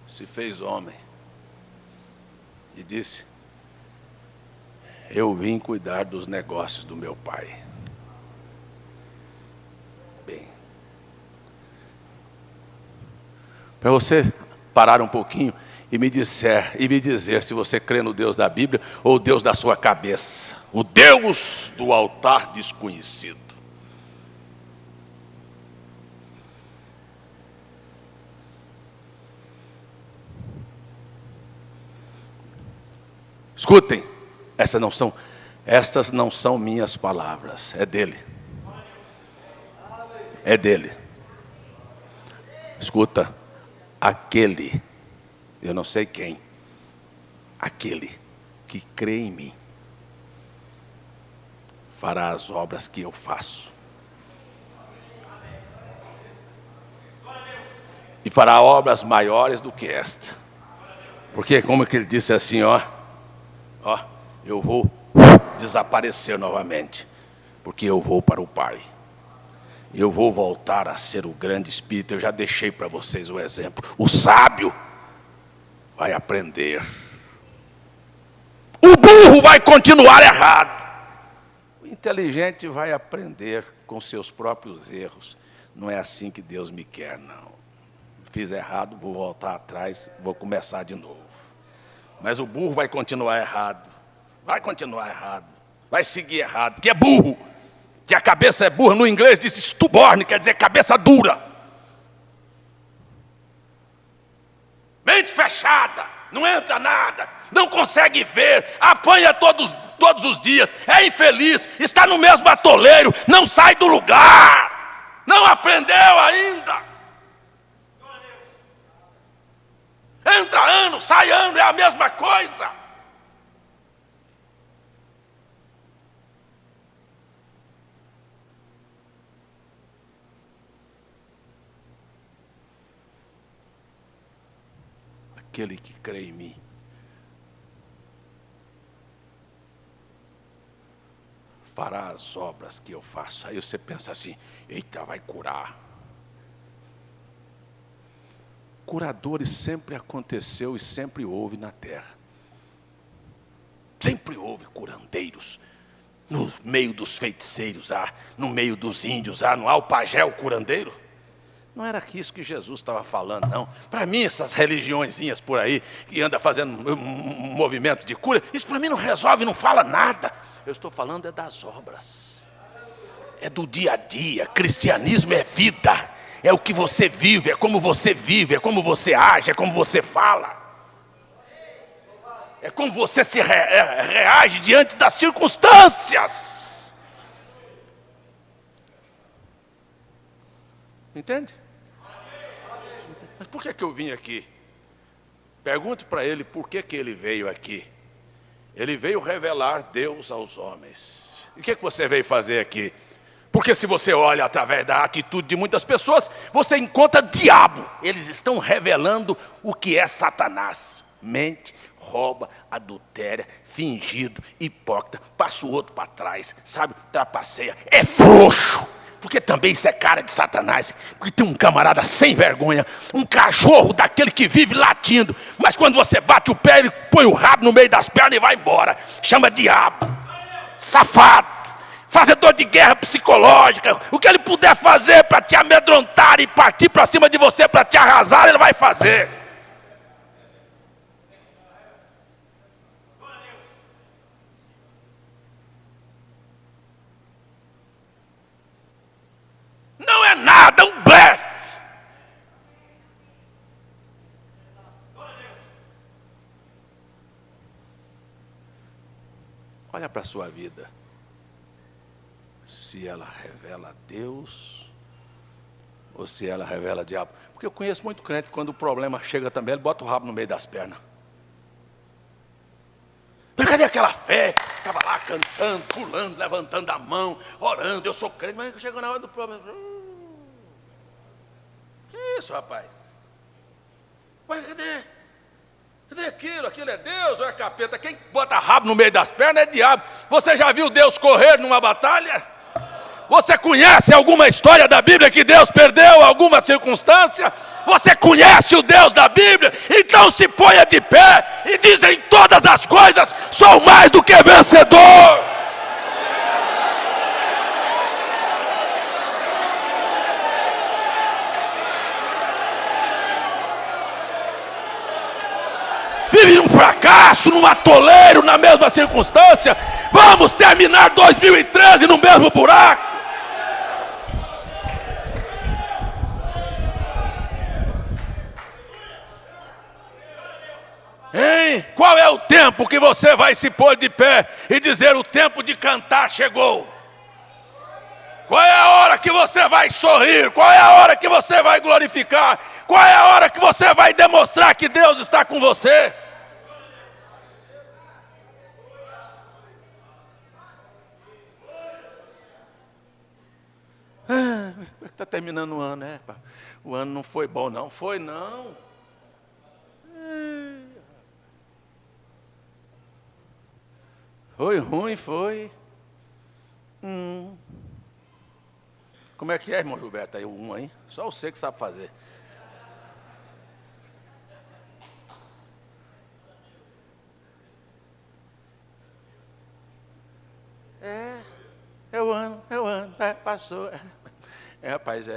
se fez homem e disse, eu vim cuidar dos negócios do meu Pai. Bem, para você parar um pouquinho e me dizer se você crê no Deus da Bíblia ou o Deus da sua cabeça, o Deus do altar desconhecido. Escutem, estas não são minhas palavras, é dele. É dele. Escuta, aquele, eu não sei quem, aquele que crê em mim, fará as obras que eu faço. E fará obras maiores do que esta. Porque como que ele disse assim, eu vou desaparecer novamente, porque eu vou para o Pai. Eu vou voltar a ser o grande Espírito. Eu já deixei para vocês o exemplo. O sábio vai aprender. O burro vai continuar errado. O inteligente vai aprender com seus próprios erros. Não é assim que Deus me quer, não. Fiz errado, vou voltar atrás, vou começar de novo. Mas o burro vai continuar errado. Vai continuar errado. Vai seguir errado, porque é burro. Que a cabeça é burra. No inglês diz stubborn, quer dizer cabeça dura. Mente fechada, não entra nada, não consegue ver, apanha todos os dias, é infeliz, está no mesmo atoleiro, não sai do lugar, não aprendeu ainda. Entra ano, sai ano, é a mesma coisa. Aquele que crê em mim fará as obras que eu faço. Aí você pensa assim, eita, vai curar. Curadores sempre aconteceu e sempre houve na terra. Sempre houve curandeiros. No meio dos feiticeiros, no meio dos índios, não há o pajé, o curandeiro. Não era isso que Jesus estava falando, não. Para mim, essas religiõezinhas por aí, que anda fazendo um movimento de cura, isso para mim não resolve, não fala nada. Eu estou falando é das obras. É do dia a dia. Cristianismo é vida. É o que você vive, é como você vive, é como você age, é como você fala. É como você se reage diante das circunstâncias. Entende? Mas por que eu vim aqui? Pergunte para ele por que ele veio aqui. Ele veio revelar Deus aos homens. E o que você veio fazer aqui? Porque se você olha através da atitude de muitas pessoas, você encontra diabo. Eles estão revelando o que é Satanás. Mente, rouba, adultéria, fingido, hipócrita, passa o outro para trás, sabe, trapaceia. É frouxo. Porque também isso é cara de Satanás. Porque tem um camarada sem vergonha, um cachorro daquele que vive latindo. Mas quando você bate o pé, ele põe o rabo no meio das pernas e vai embora. Chama diabo. Safado. Fazedor de guerra psicológica. O que ele puder fazer para te amedrontar e partir para cima de você para te arrasar, ele vai fazer. Não é nada, um blefe. Olha para a sua vida. Se ela revela Deus ou se ela revela diabo. Porque eu conheço muito crente, quando o problema chega também, ele bota o rabo no meio das pernas. Mas cadê aquela fé? Estava lá cantando, pulando, levantando a mão, orando, eu sou crente, mas chegou na hora do problema. Que isso, rapaz? Mas cadê? Cadê aquilo? Aquilo é Deus ou é capeta? Quem bota rabo no meio das pernas é diabo. Você já viu Deus correr numa batalha? Você conhece alguma história da Bíblia que Deus perdeu alguma circunstância? Você conhece o Deus da Bíblia? Então se ponha de pé e diz em todas as coisas: sou mais do que vencedor. Vive num fracasso, num atoleiro, na mesma circunstância. Vamos terminar 2013 no mesmo buraco. Hein? Qual é o tempo que você vai se pôr de pé e dizer: o tempo de cantar chegou? Qual é a hora que você vai sorrir? Qual é a hora que você vai glorificar? Qual é a hora que você vai demonstrar que Deus está com você? Está terminando o ano, né? O ano não foi bom, não. Foi, não. Foi ruim, foi. Como é que é, irmão Gilberto? Aí o aí? Só você que sabe fazer. É o ano, passou. Rapaz,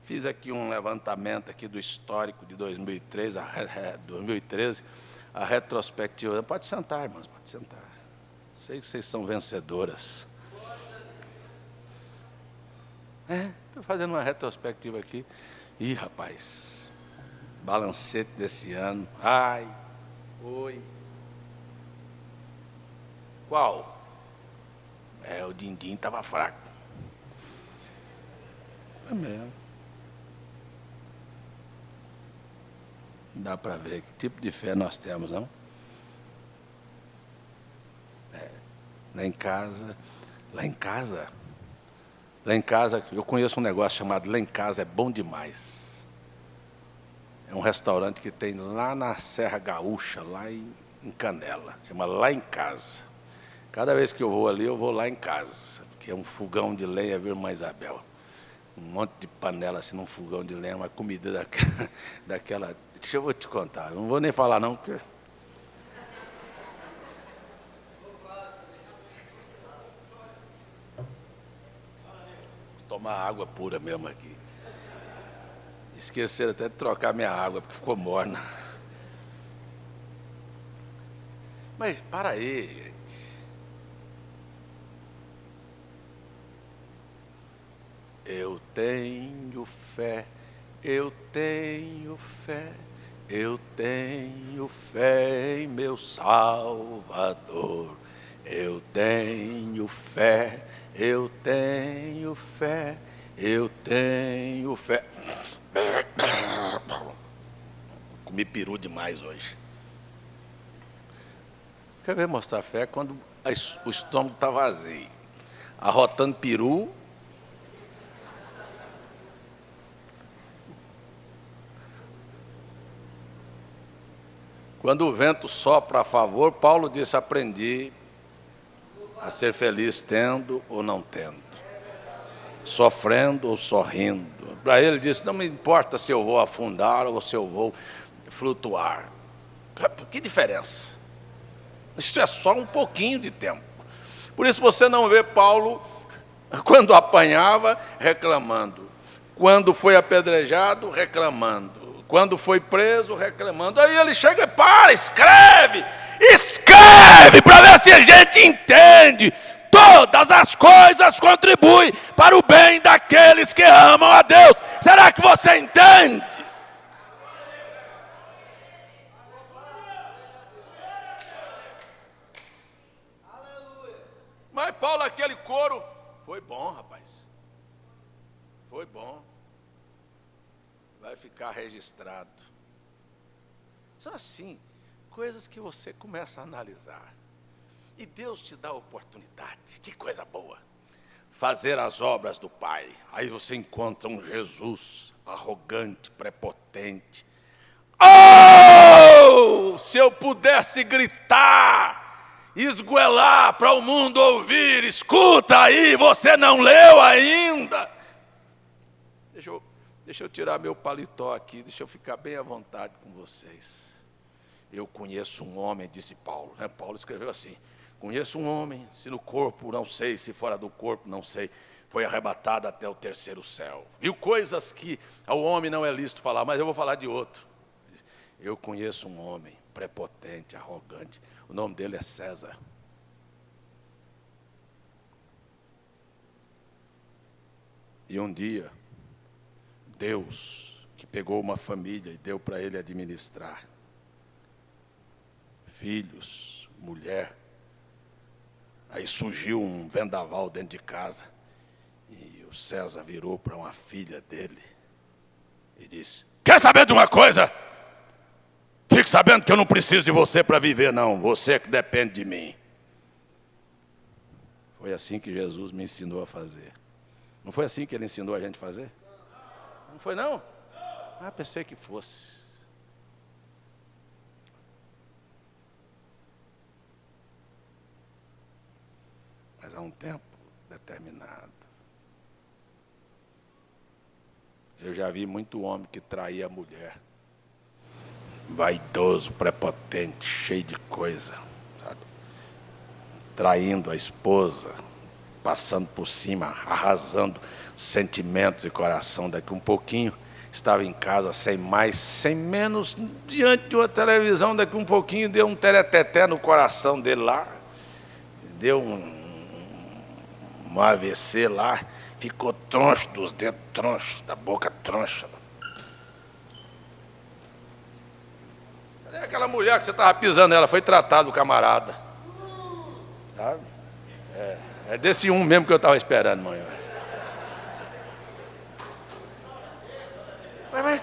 fiz aqui um levantamento aqui do histórico de 2013, 2013, a retrospectiva. Pode sentar, irmãs, pode sentar. Sei que vocês são vencedoras. Estou fazendo uma retrospectiva aqui. Ih, rapaz, balancete desse ano. Ai, oi. Qual? O din-din estava fraco. É mesmo. Dá para ver que tipo de fé nós temos, não? Lá em casa, eu conheço um negócio chamado Lá em Casa é bom demais. É um restaurante que tem lá na Serra Gaúcha, lá em Canela. Chama Lá em Casa. Cada vez que eu vou ali, eu vou lá em casa. Que é um fogão de lenha, viu, irmã Isabel? Um monte de panela assim, num fogão de lenha, uma comida daquela. Deixa eu te contar, não vou nem falar não, porque... Tomar água pura mesmo aqui. Esqueceram até de trocar minha água, porque ficou morna. Mas para aí, gente. Eu tenho fé, eu tenho fé, eu tenho fé em meu Salvador. Eu tenho fé, eu tenho fé, eu tenho fé. Comi peru demais hoje. Quer ver mostrar fé quando o estômago está vazio. Arrotando peru. Quando o vento sopra a favor, Paulo disse, aprendi a ser feliz tendo ou não tendo, sofrendo ou sorrindo. Para ele disse, não me importa se eu vou afundar ou se eu vou flutuar. Que diferença? Isso é só um pouquinho de tempo. Por isso você não vê Paulo, quando apanhava, reclamando. Quando foi apedrejado, reclamando. Quando foi preso, reclamando. Aí ele chega e escreve para ver se a gente entende. Todas as coisas contribuem para o bem daqueles que amam a Deus. Será que você entende? Mas Paulo, aquele coro, foi bom, rapaz. Foi bom. Vai ficar registrado. São assim, coisas que você começa a analisar. E Deus te dá a oportunidade. Que coisa boa. Fazer as obras do Pai. Aí você encontra um Jesus arrogante, prepotente. Oh! Se eu pudesse gritar, esgoelar para o mundo ouvir. Escuta aí, você não leu ainda. Deixa eu tirar meu paletó aqui, deixa eu ficar bem à vontade com vocês. Eu conheço um homem, disse Paulo. Paulo escreveu assim, conheço um homem, se no corpo não sei, se fora do corpo não sei, foi arrebatado até o terceiro céu. Viu coisas que ao homem não é lícito falar, mas eu vou falar de outro. Eu conheço um homem prepotente, arrogante, o nome dele é César. E um dia, Deus, que pegou uma família e deu para ele administrar, filhos, mulher, aí surgiu um vendaval dentro de casa, e o César virou para uma filha dele e disse, quer saber de uma coisa? Fique sabendo que eu não preciso de você para viver, não, você é que depende de mim. Foi assim que Jesus me ensinou a fazer. Não foi assim que ele ensinou a gente a fazer? Não foi não? Pensei que fosse. Mas há um tempo determinado. Eu já vi muito homem que traía a mulher. Vaidoso, prepotente, cheio de coisa. Sabe? Traindo a esposa. passando por cima, arrasando sentimentos e coração. Daqui um pouquinho, estava em casa sem mais, sem menos, diante de uma televisão. Daqui um pouquinho, deu um tereteté no coração dele lá. Deu um AVC lá. Ficou troncho dos dedos, troncho, da boca troncha. Cadê aquela mulher que você estava pisando nela? Foi tratado o camarada. Sabe? É desse um mesmo que eu estava esperando, manhã. Mas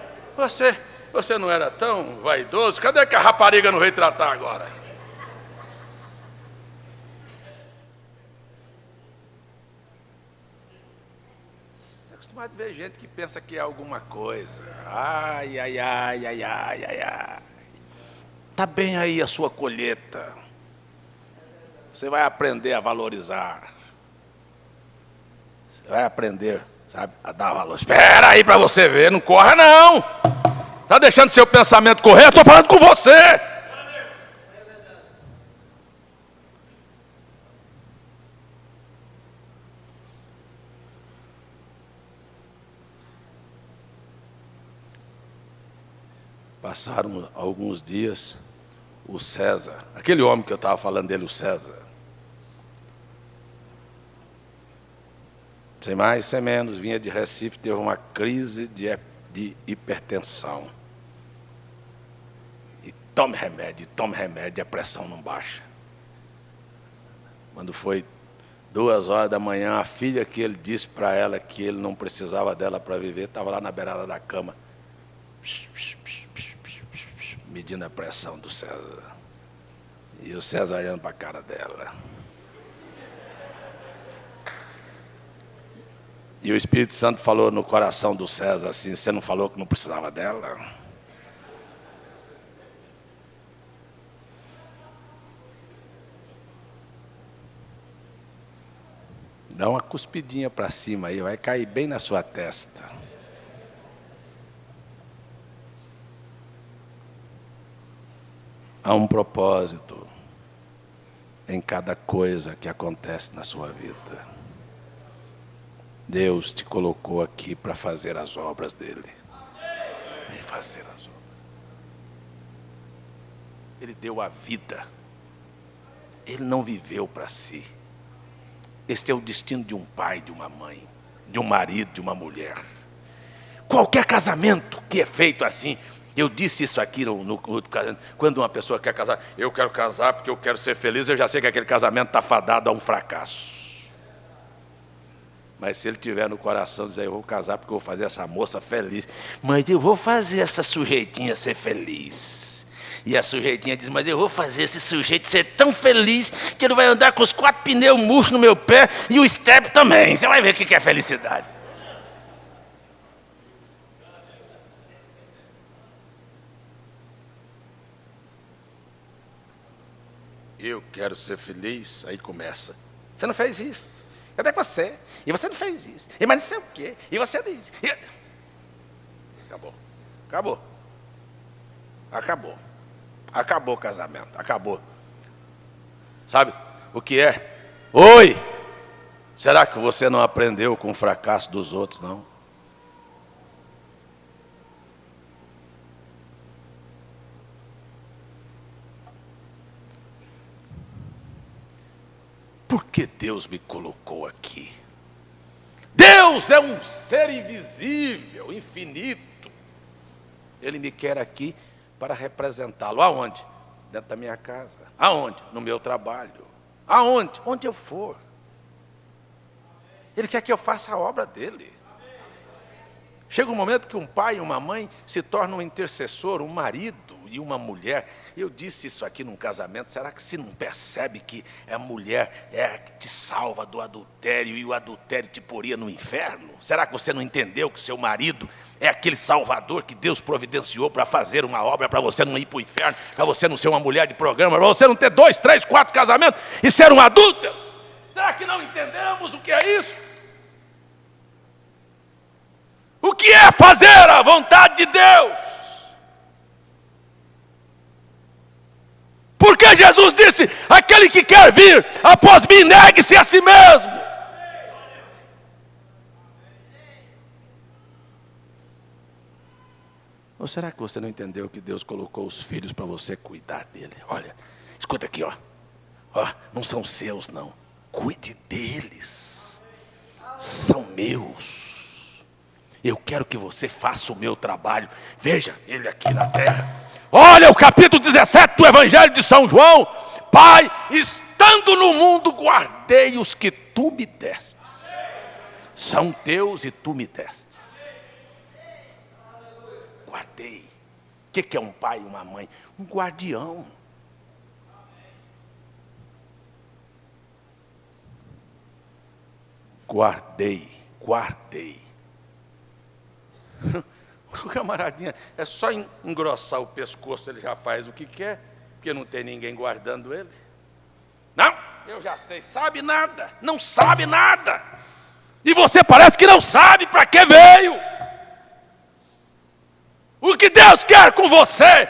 você não era tão vaidoso? Cadê que a rapariga não veio tratar agora? É acostumado a ver gente que pensa que é alguma coisa. Ai. Está bem aí a sua colheita. Você vai aprender a valorizar. Você vai aprender, sabe, a dar valor. Espera aí para você ver, não corra não. Está deixando seu pensamento correr? Eu estou falando com você. Passaram alguns dias, o César, aquele homem que eu estava falando dele, o César, sem mais, sem menos, vinha de Recife, teve uma crise de hipertensão. E tome remédio, a pressão não baixa. Quando foi 2h da manhã, a filha que ele disse para ela que ele não precisava dela para viver, estava lá na beirada da cama, medindo a pressão do César. E o César olhando para a cara dela. E o Espírito Santo falou no coração do César assim: você não falou que não precisava dela? Dá uma cuspidinha para cima aí, vai cair bem na sua testa. Há um propósito em cada coisa que acontece na sua vida. Deus te colocou aqui para fazer as obras dele. E fazer as obras. Ele deu a vida. Ele não viveu para si. Este é o destino de um pai, de uma mãe, de um marido, de uma mulher. Qualquer casamento que é feito assim. Eu disse isso aqui no outro casamento. Quando uma pessoa quer casar, eu quero casar porque eu quero ser feliz, eu já sei que aquele casamento está fadado a um fracasso. Mas se ele tiver no coração dizer: eu vou casar porque eu vou fazer essa moça feliz, mas eu vou fazer essa sujeitinha ser feliz. E a sujeitinha diz: mas eu vou fazer esse sujeito ser tão feliz que ele vai andar com os 4 pneus murchos no meu pé e o step também. Você vai ver o que é felicidade. Eu quero ser feliz, aí começa. Você não fez isso. Cadê você? E você não fez isso. E mas não sei o quê. E você disse. E... Acabou o casamento. Acabou. Sabe o que é? Oi! Será que você não aprendeu com o fracasso dos outros, não? Por que Deus me colocou aqui? Deus é um ser invisível, infinito. Ele me quer aqui para representá-lo. Aonde? Dentro da minha casa. Aonde? No meu trabalho. Aonde? Onde eu for. Ele quer que eu faça a obra dele. Chega um momento que um pai e uma mãe se tornam um intercessor, um marido e uma mulher. Eu disse isso aqui num casamento. Será que você não percebe que a mulher é a que te salva do adultério e o adultério te poria no inferno? Será que você não entendeu que o seu marido é aquele salvador que Deus providenciou para fazer uma obra, para você não ir para o inferno, para você não ser uma mulher de programa, para você não ter 2, 3, 4 casamentos e ser um adúltero? Será que não entendemos o que é isso? O que é fazer a vontade de Deus? Porque Jesus disse: aquele que quer vir após mim, negue-se a si mesmo. Ou será que você não entendeu que Deus colocou os filhos para você cuidar dele? Olha, escuta aqui, ó. Ó, não são seus, não. Cuide deles. São meus. Eu quero que você faça o meu trabalho. Veja ele aqui na terra. Olha o capítulo 17 do Evangelho de São João. Pai, estando no mundo, guardei os que tu me destes. São teus e tu me destes. Guardei. O que é um pai e uma mãe? Um guardião. Guardei. O camaradinha, é só engrossar o pescoço, ele já faz o que quer, porque não tem ninguém guardando ele. Não, eu já sei, sabe nada, não sabe nada. E você parece que não sabe para que veio. O que Deus quer com você,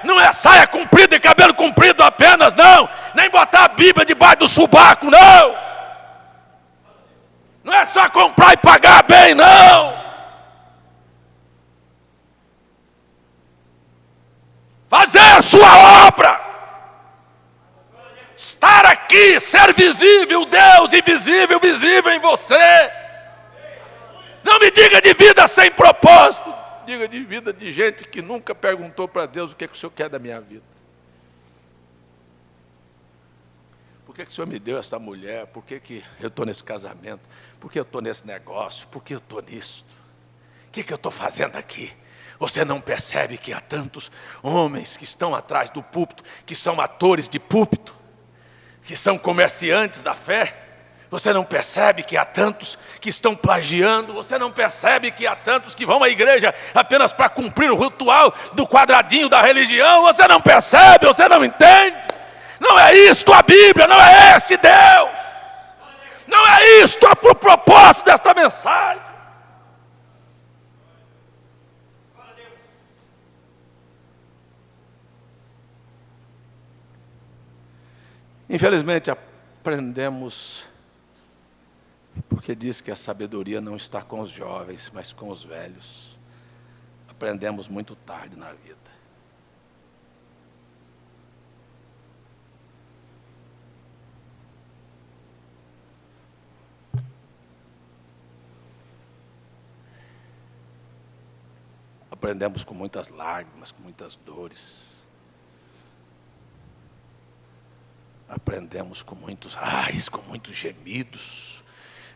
não é saia comprida e cabelo comprido apenas, não. Nem botar a Bíblia debaixo do sobaco, não. Não é só comprar e pagar bem, não. Fazer a sua obra. Estar aqui, ser visível, Deus invisível, visível em você. Não me diga de vida sem propósito. Diga de vida de gente que nunca perguntou para Deus o que o Senhor quer da minha vida. Por que o Senhor me deu essa mulher? Por que eu estou nesse casamento? Por que eu estou nesse negócio? Por que eu estou nisso? O que eu estou fazendo aqui? Você não percebe que há tantos homens que estão atrás do púlpito, que são atores de púlpito, que são comerciantes da fé? Você não percebe que há tantos que estão plagiando? Você não percebe que há tantos que vão à igreja apenas para cumprir o ritual do quadradinho da religião? Você não percebe? Você não entende? Não é isto a Bíblia, não é este Deus. Não é isto o propósito desta mensagem. Infelizmente aprendemos, porque diz que a sabedoria não está com os jovens, mas com os velhos. Aprendemos muito tarde na vida. Aprendemos com muitas lágrimas, com muitas dores. Aprendemos com muitos ais, com muitos gemidos,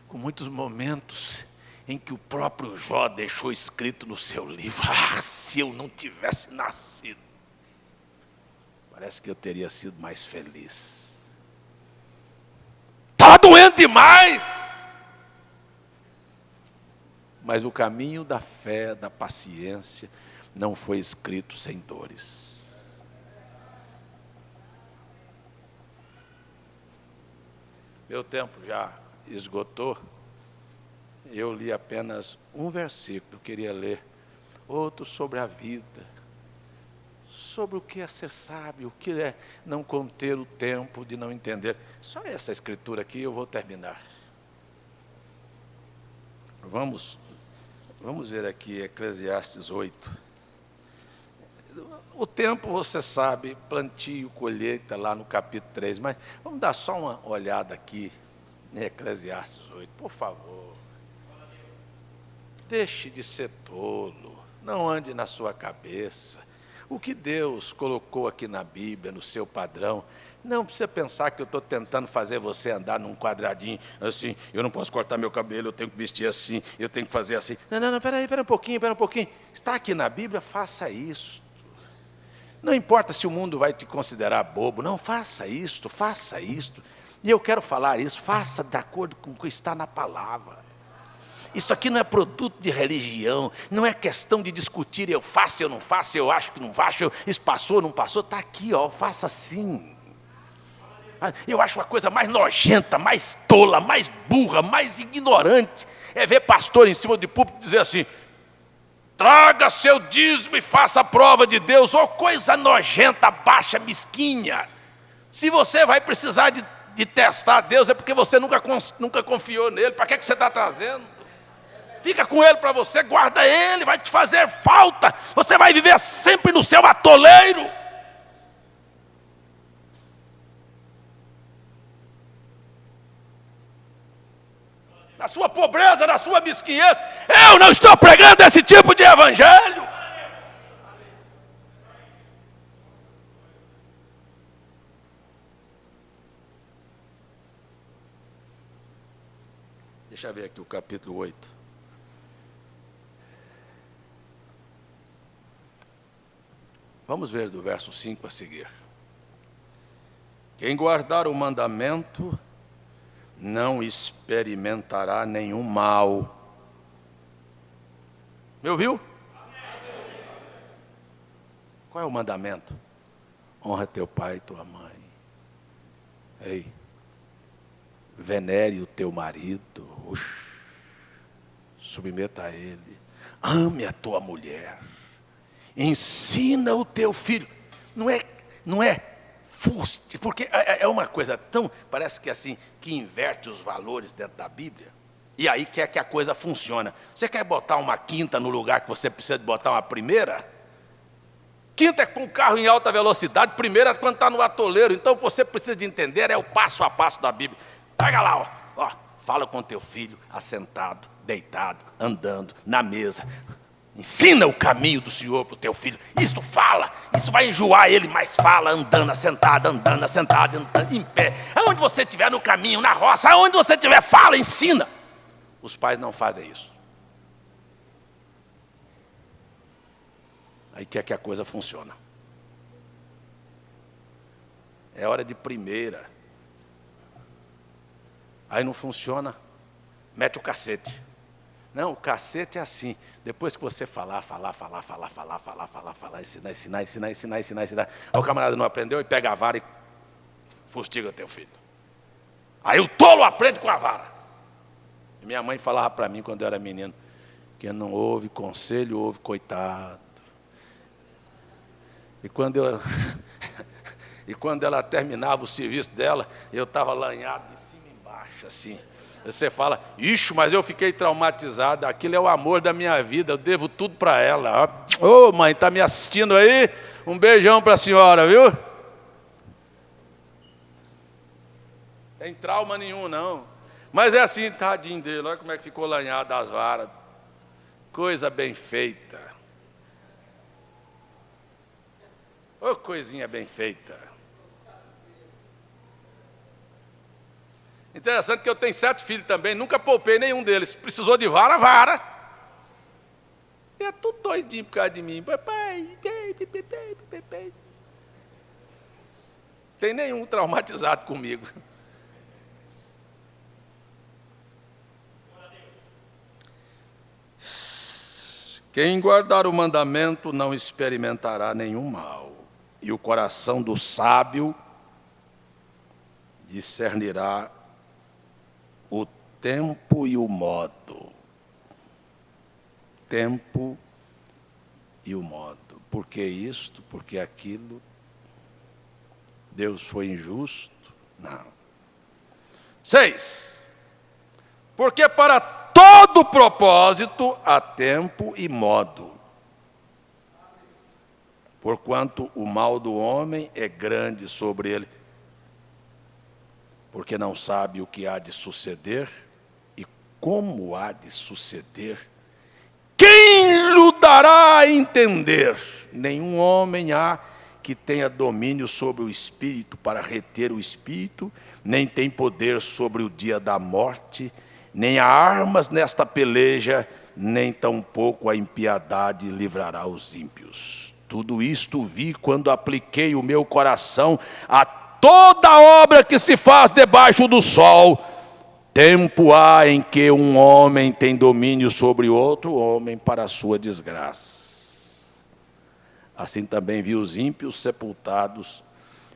com muitos momentos em que o próprio Jó deixou escrito no seu livro: se eu não tivesse nascido, parece que eu teria sido mais feliz. Estava doendo demais. Mas o caminho da fé, da paciência, não foi escrito sem dores. Meu tempo já esgotou. Eu li apenas um versículo, queria ler outro sobre a vida, sobre o que é ser sábio, o que é não conter o tempo de não entender. Só essa escritura aqui eu vou terminar. Vamos ver aqui Eclesiastes 8. O tempo, você sabe, plantio, colheita, lá no capítulo 3, mas vamos dar só uma olhada aqui em Eclesiastes 8, por favor. Deixe de ser tolo, não ande na sua cabeça. O que Deus colocou aqui na Bíblia, no seu padrão, não precisa pensar que eu estou tentando fazer você andar num quadradinho, assim, eu não posso cortar meu cabelo, eu tenho que vestir assim, eu tenho que fazer assim. Não, espera um pouquinho. Está aqui na Bíblia, faça isso. Não importa se o mundo vai te considerar bobo, não, faça isto. E eu quero falar isso, faça de acordo com o que está na palavra. Isso aqui não é produto de religião, não é questão de discutir, eu faço, eu não faço, eu acho que não faço, isso passou, não passou, está aqui, ó, faça assim. Eu acho uma coisa mais nojenta, mais tola, mais burra, mais ignorante, é ver pastor em cima de púlpito dizer assim: traga seu dízimo e faça a prova de Deus. Oh, coisa nojenta, baixa, mesquinha. Se você vai precisar de testar Deus, é porque você nunca confiou nele. Para que você está trazendo? Fica com ele para você, guarda ele, vai te fazer falta. Você vai viver sempre no seu atoleiro. Na sua pobreza, na sua mesquinhez. Eu não estou pregando esse tipo de evangelho. Deixa eu ver aqui o capítulo 8. Vamos ver do verso 5 a seguir. Quem guardar o mandamento não experimentará nenhum mal. Me ouviu? Qual é o mandamento? Honra teu pai e tua mãe. Ei, venere o teu marido. Submeta a ele. Ame a tua mulher. Ensina o teu filho. Não é fuste, porque é uma coisa tão, parece que assim, que inverte os valores dentro da Bíblia. E aí quer que a coisa funcione. Você quer botar uma quinta no lugar que você precisa de botar uma primeira? Quinta é com carro em alta velocidade, primeira é quando está no atoleiro. Então você precisa de entender, é o passo a passo da Bíblia. Pega lá, ó, fala com teu filho, assentado, deitado, andando, na mesa. Ensina o caminho do Senhor para o teu filho. Isso fala, isso vai enjoar ele, mas fala, andando, assentado, andando, em pé. Aonde você estiver no caminho, na roça, aonde você estiver, fala, ensina. Os pais não fazem isso. Aí quer que a coisa funcione. É hora de primeira. Aí não funciona, mete o cacete. Não, o cacete é assim. Depois que você falar, ensinar. Aí o camarada não aprendeu e pega a vara e fustiga teu filho. Aí o tolo aprende com a vara. E minha mãe falava para mim quando eu era menino, que não ouve conselho, ouve coitado. E quando ela terminava o serviço dela, eu estava lanhado de cima e embaixo, assim. Você fala, ixi, mas eu fiquei traumatizado, aquilo é o amor da minha vida, eu devo tudo para ela. Ô mãe, está me assistindo aí? Um beijão para a senhora, viu? Tem trauma nenhum, não. Mas é assim, tadinho dele, olha como é que ficou lanhado as varas. Coisa bem feita. Ô coisinha bem feita. Interessante que eu tenho 7 filhos também, nunca poupei nenhum deles. Precisou de vara, vara. E é tudo doidinho por causa de mim. Papai, tem nenhum traumatizado comigo. Quem guardar o mandamento não experimentará nenhum mal. E o coração do sábio discernirá o tempo e o modo. Tempo e o modo. Por que isto? Por que aquilo? Deus foi injusto? Não. 6. Porque para todo propósito há tempo e modo. Porquanto o mal do homem é grande sobre ele, porque não sabe o que há de suceder e como há de suceder. Quem lhe dará a entender? Nenhum homem há que tenha domínio sobre o espírito para reter o espírito, nem tem poder sobre o dia da morte, nem há armas nesta peleja, nem tampouco a impiedade livrará os ímpios. Tudo isto vi quando apliquei o meu coração a toda obra que se faz debaixo do sol. Tempo há em que um homem tem domínio sobre outro homem para a sua desgraça. Assim também vi os ímpios sepultados,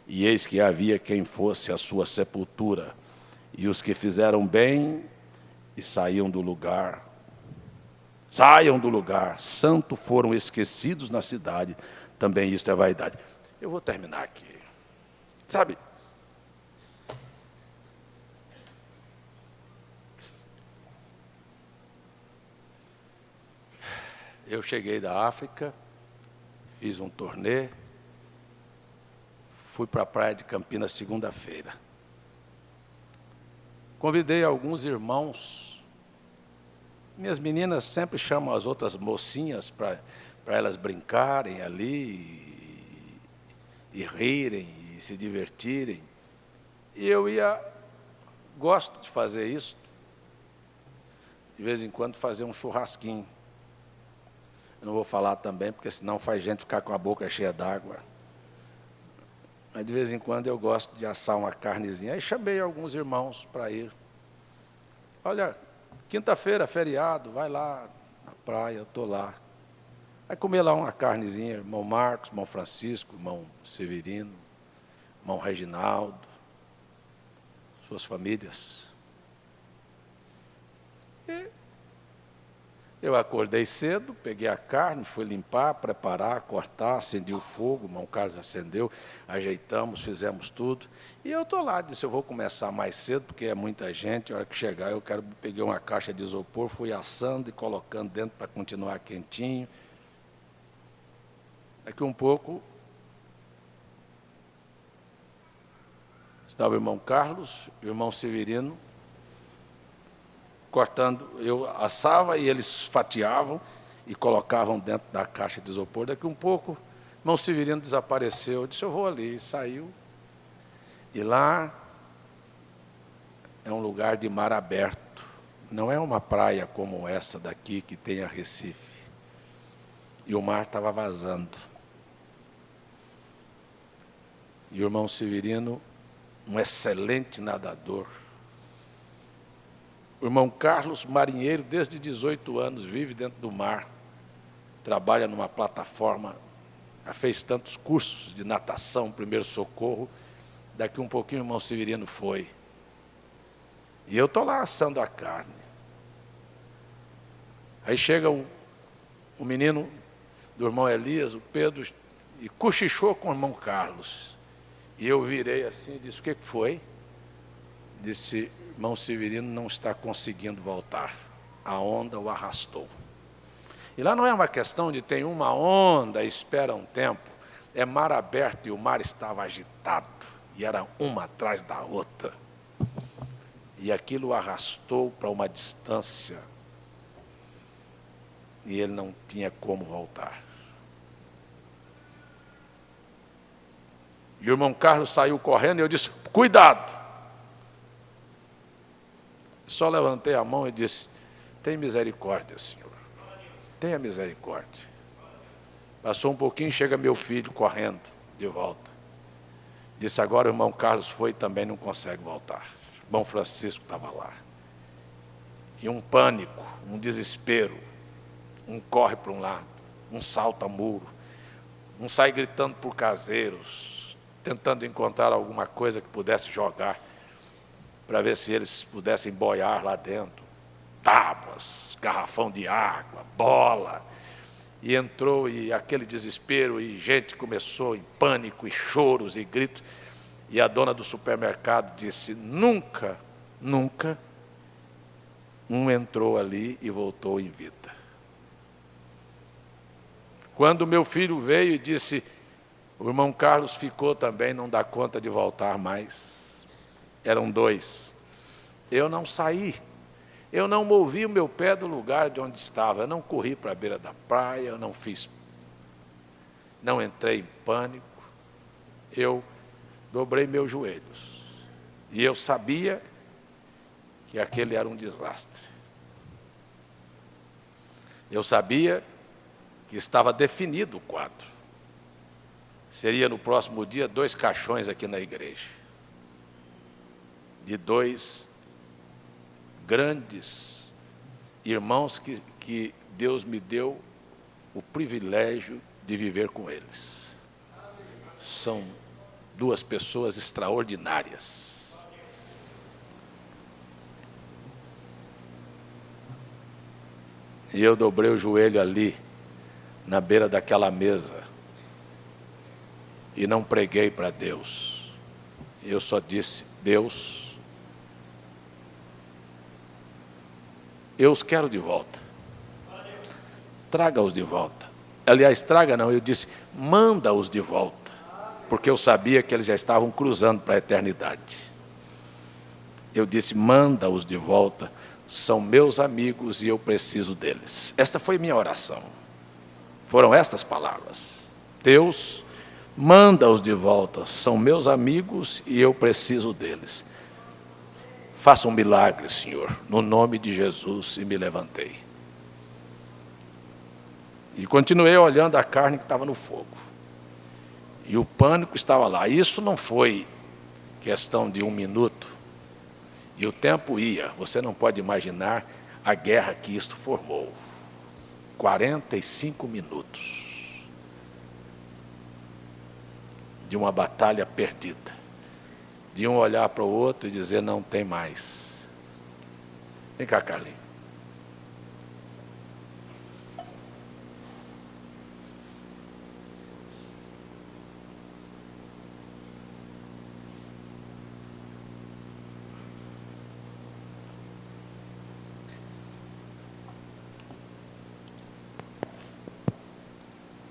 e eis que havia quem fosse a sua sepultura, e os que fizeram bem e saiam do lugar, santo foram esquecidos na cidade, também isto é vaidade. Eu vou terminar aqui. Sabe, Eu cheguei da África, fiz um turnê, fui para a praia de Campinas segunda-feira. Convidei alguns irmãos. Minhas meninas sempre chamam as outras mocinhas para elas brincarem ali e rirem e se divertirem. E eu gosto de fazer isso, de vez em quando fazer um churrasquinho. Eu não vou falar também, porque senão faz gente ficar com a boca cheia d'água. Mas de vez em quando eu gosto de assar uma carnezinha. Aí chamei alguns irmãos para ir. Olha, quinta-feira, feriado, vai lá na praia, eu estou lá. Vai comer lá uma carnezinha, irmão Marcos, irmão Francisco, irmão Severino, irmão Reginaldo, suas famílias. E eu acordei cedo, peguei a carne, fui limpar, preparar, cortar, acendi o fogo, o irmão Carlos acendeu, ajeitamos, fizemos tudo. E eu estou lá, disse, eu vou começar mais cedo, porque é muita gente, a hora que chegar peguei uma caixa de isopor, fui assando e colocando dentro para continuar quentinho. Daqui um pouco, estava o irmão Carlos, o irmão Severino, cortando, eu assava e eles fatiavam e colocavam dentro da caixa de isopor. Daqui um pouco, o irmão Severino desapareceu. Eu disse, eu vou ali. Saiu. E lá é um lugar de mar aberto. Não é uma praia como essa daqui, que tem a Recife. E o mar estava vazando. E o irmão Severino, um excelente nadador. O irmão Carlos, marinheiro, desde 18 anos, vive dentro do mar, trabalha numa plataforma, já fez tantos cursos de natação, primeiro socorro. Daqui um pouquinho o irmão Severino foi. E eu estou lá assando a carne. Aí chega o menino do irmão Elias, o Pedro, e cochichou com o irmão Carlos. E eu virei assim e disse, o que foi? Disse, irmão Severino não está conseguindo voltar. A onda o arrastou. E lá não é uma questão de tem uma onda, espera um tempo. É mar aberto e o mar estava agitado. E era uma atrás da outra. E aquilo o arrastou para uma distância. E ele não tinha como voltar. E o irmão Carlos saiu correndo e eu disse, cuidado! Só levantei a mão e disse, tem misericórdia, Senhor. Tenha misericórdia. Passou um pouquinho, chega meu filho correndo de volta. Disse, agora o irmão Carlos foi e também não consegue voltar. O irmão Francisco estava lá. E um pânico, um desespero. Um corre para um lado, um salta muro. Um sai gritando por caseiros, tentando encontrar alguma coisa que pudesse jogar, para ver se eles pudessem boiar lá dentro. Tábuas, garrafão de água, bola. E entrou, e aquele desespero, e gente começou em pânico, e choros, e gritos. E a dona do supermercado disse, nunca, nunca, um entrou ali e voltou em vida. Quando meu filho veio e disse, o irmão Carlos ficou também, não dá conta de voltar mais. Eram 2. Eu não saí. Eu não movi o meu pé do lugar de onde estava. Eu não corri para a beira da praia, eu não entrei em pânico. Eu dobrei meus joelhos. E eu sabia que aquele era um desastre. Eu sabia que estava definido o quadro. Seria no próximo dia 2 caixões aqui na igreja. De 2 grandes irmãos que Deus me deu o privilégio de viver com eles. São 2 pessoas extraordinárias. E eu dobrei o joelho ali, na beira daquela mesa, e não preguei para Deus. Eu só disse, Deus, eu os quero de volta. traga-os de volta. Aliás, traga não, eu disse, manda-os de volta, porque eu sabia que eles já estavam cruzando para a eternidade. Eu disse, manda-os de volta, são meus amigos e eu preciso deles. Esta foi minha oração. Foram estas palavras. Deus, manda-os de volta, são meus amigos e eu preciso deles. Faça um milagre, Senhor, no nome de Jesus, e me levantei. E continuei olhando a carne que estava no fogo. E o pânico estava lá. Isso não foi questão de 1 minuto. E o tempo ia. Você não pode imaginar a guerra que isto formou. 45 minutos de uma batalha perdida. De um olhar para o outro e dizer, não tem mais. Vem cá, Carlinhos.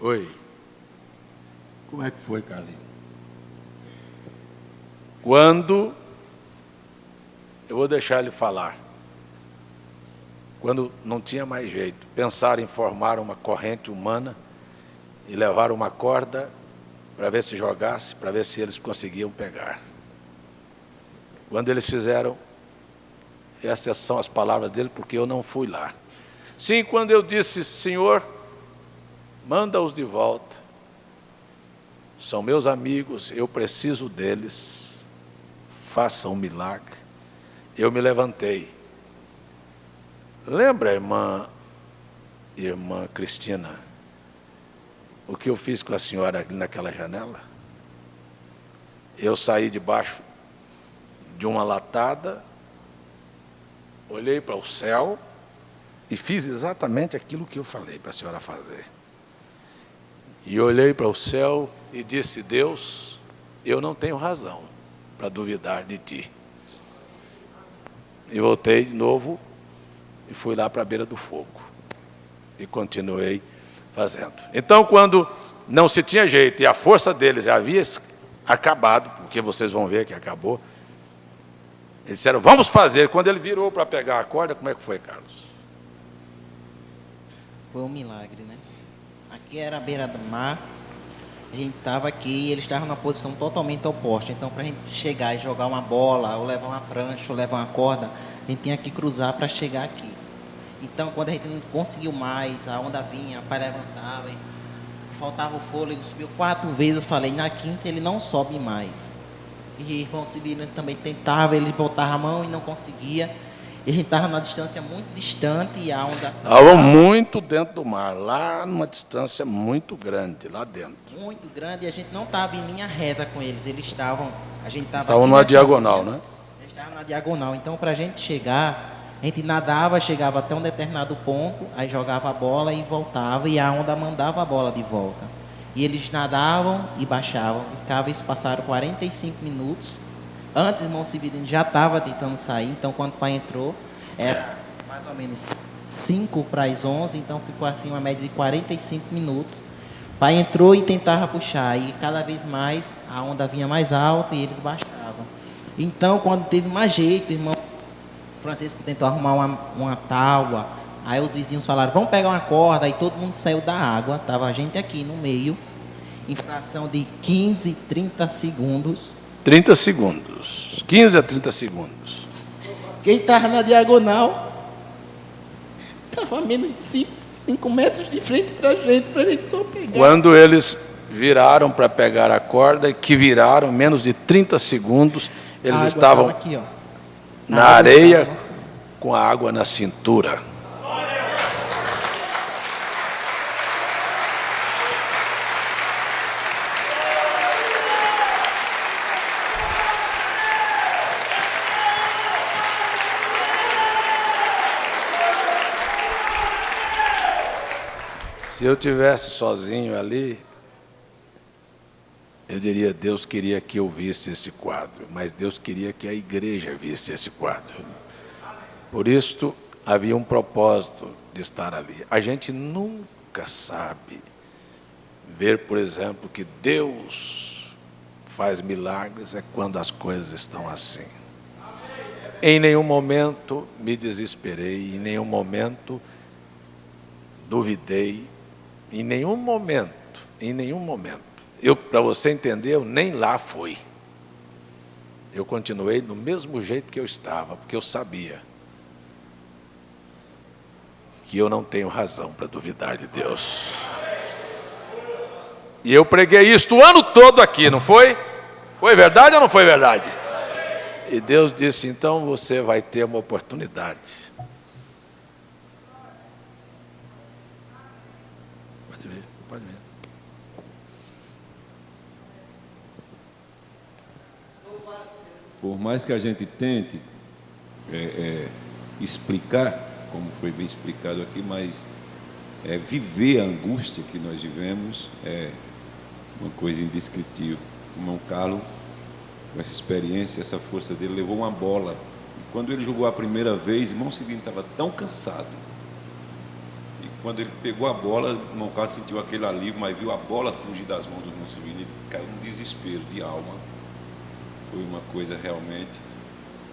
Oi. Como é que foi, Carlinhos? Quando, eu vou deixar ele falar, quando não tinha mais jeito, pensaram em formar uma corrente humana e levar uma corda para ver se jogasse, para ver se eles conseguiam pegar. Quando eles fizeram, essas são as palavras dele, porque eu não fui lá. Sim, quando eu disse, Senhor, manda-os de volta, são meus amigos, eu preciso deles, faça um milagre. Eu me levantei. Lembra, irmã Cristina, o que eu fiz com a senhora ali naquela janela? Eu saí debaixo de uma latada, olhei para o céu e fiz exatamente aquilo que eu falei para a senhora fazer. E olhei para o céu e disse, Deus, eu não tenho razão para duvidar de ti. E voltei de novo e fui lá para a beira do fogo. E continuei fazendo. Então, quando não se tinha jeito e a força deles já havia acabado, porque vocês vão ver que acabou, eles disseram, vamos fazer. Quando ele virou para pegar a corda, como é que foi, Carlos? Foi um milagre, né? Aqui era a beira do mar, a gente estava aqui e eles estavam numa posição totalmente oposta. Então, para a gente chegar e jogar uma bola, ou levar uma prancha, ou levar uma corda, a gente tinha que cruzar para chegar aqui. Então, quando a gente não conseguiu mais, a onda vinha, o pai levantava, e faltava o fôlego, subiu 4 vezes, eu falei, na quinta ele não sobe mais. E o irmão Sibila também tentava, ele botava a mão e não conseguia. E a gente estava numa distância muito distante e a onda... Estava muito dentro do mar, lá numa distância muito grande, lá dentro. Muito grande, e a gente não estava em linha reta com eles, eles estavam... Estavam numa diagonal, né? Eles estavam na diagonal, então para a gente chegar, a gente nadava, chegava até um determinado ponto, aí jogava a bola e voltava, e a onda mandava a bola de volta. E eles nadavam e baixavam, ficava, isso passaram 45 minutos. Antes, o irmão Severino já estava tentando sair, então quando o pai entrou, era mais ou menos 5 para as 11, então ficou assim uma média de 45 minutos. O pai entrou e tentava puxar, e cada vez mais a onda vinha mais alta e eles baixavam. Então, quando teve mais jeito, o irmão Francisco tentou arrumar uma tábua, aí os vizinhos falaram, vamos pegar uma corda, aí todo mundo saiu da água, estava a gente aqui no meio, em fração de 15, 30 segundos, 30 segundos, 15 a 30 segundos. Quem estava na diagonal estava a menos de 5 metros de frente para a gente só pegar. Quando eles viraram para pegar a corda, que viraram, menos de 30 segundos, eles estavam aqui, ó, na areia com a água na cintura. Se eu tivesse sozinho ali, eu diria, Deus queria que eu visse esse quadro, mas Deus queria que a igreja visse esse quadro. Por isso, havia um propósito de estar ali. A gente nunca sabe ver, por exemplo, que Deus faz milagres é quando as coisas estão assim. Em nenhum momento me desesperei, em nenhum momento duvidei, em nenhum momento. Para você entender, eu nem lá fui. Eu continuei do mesmo jeito que eu estava, porque eu sabia que eu não tenho razão para duvidar de Deus. E eu preguei isso o ano todo aqui, não foi? Foi verdade ou não foi verdade? E Deus disse, então você vai ter uma oportunidade. Pode ver, pode ver. Por mais que a gente tente explicar, como foi bem explicado aqui, mas viver a angústia que nós vivemos é uma coisa indescritível. O irmão Carlos, com essa experiência, essa força dele, levou uma bola. E quando ele jogou a primeira vez, o irmão Severino estava tão cansado. E quando ele pegou a bola, o irmão Carlos sentiu aquele alívio, mas viu a bola fugir das mãos do irmão Severino e caiu num desespero de alma. Foi uma coisa realmente.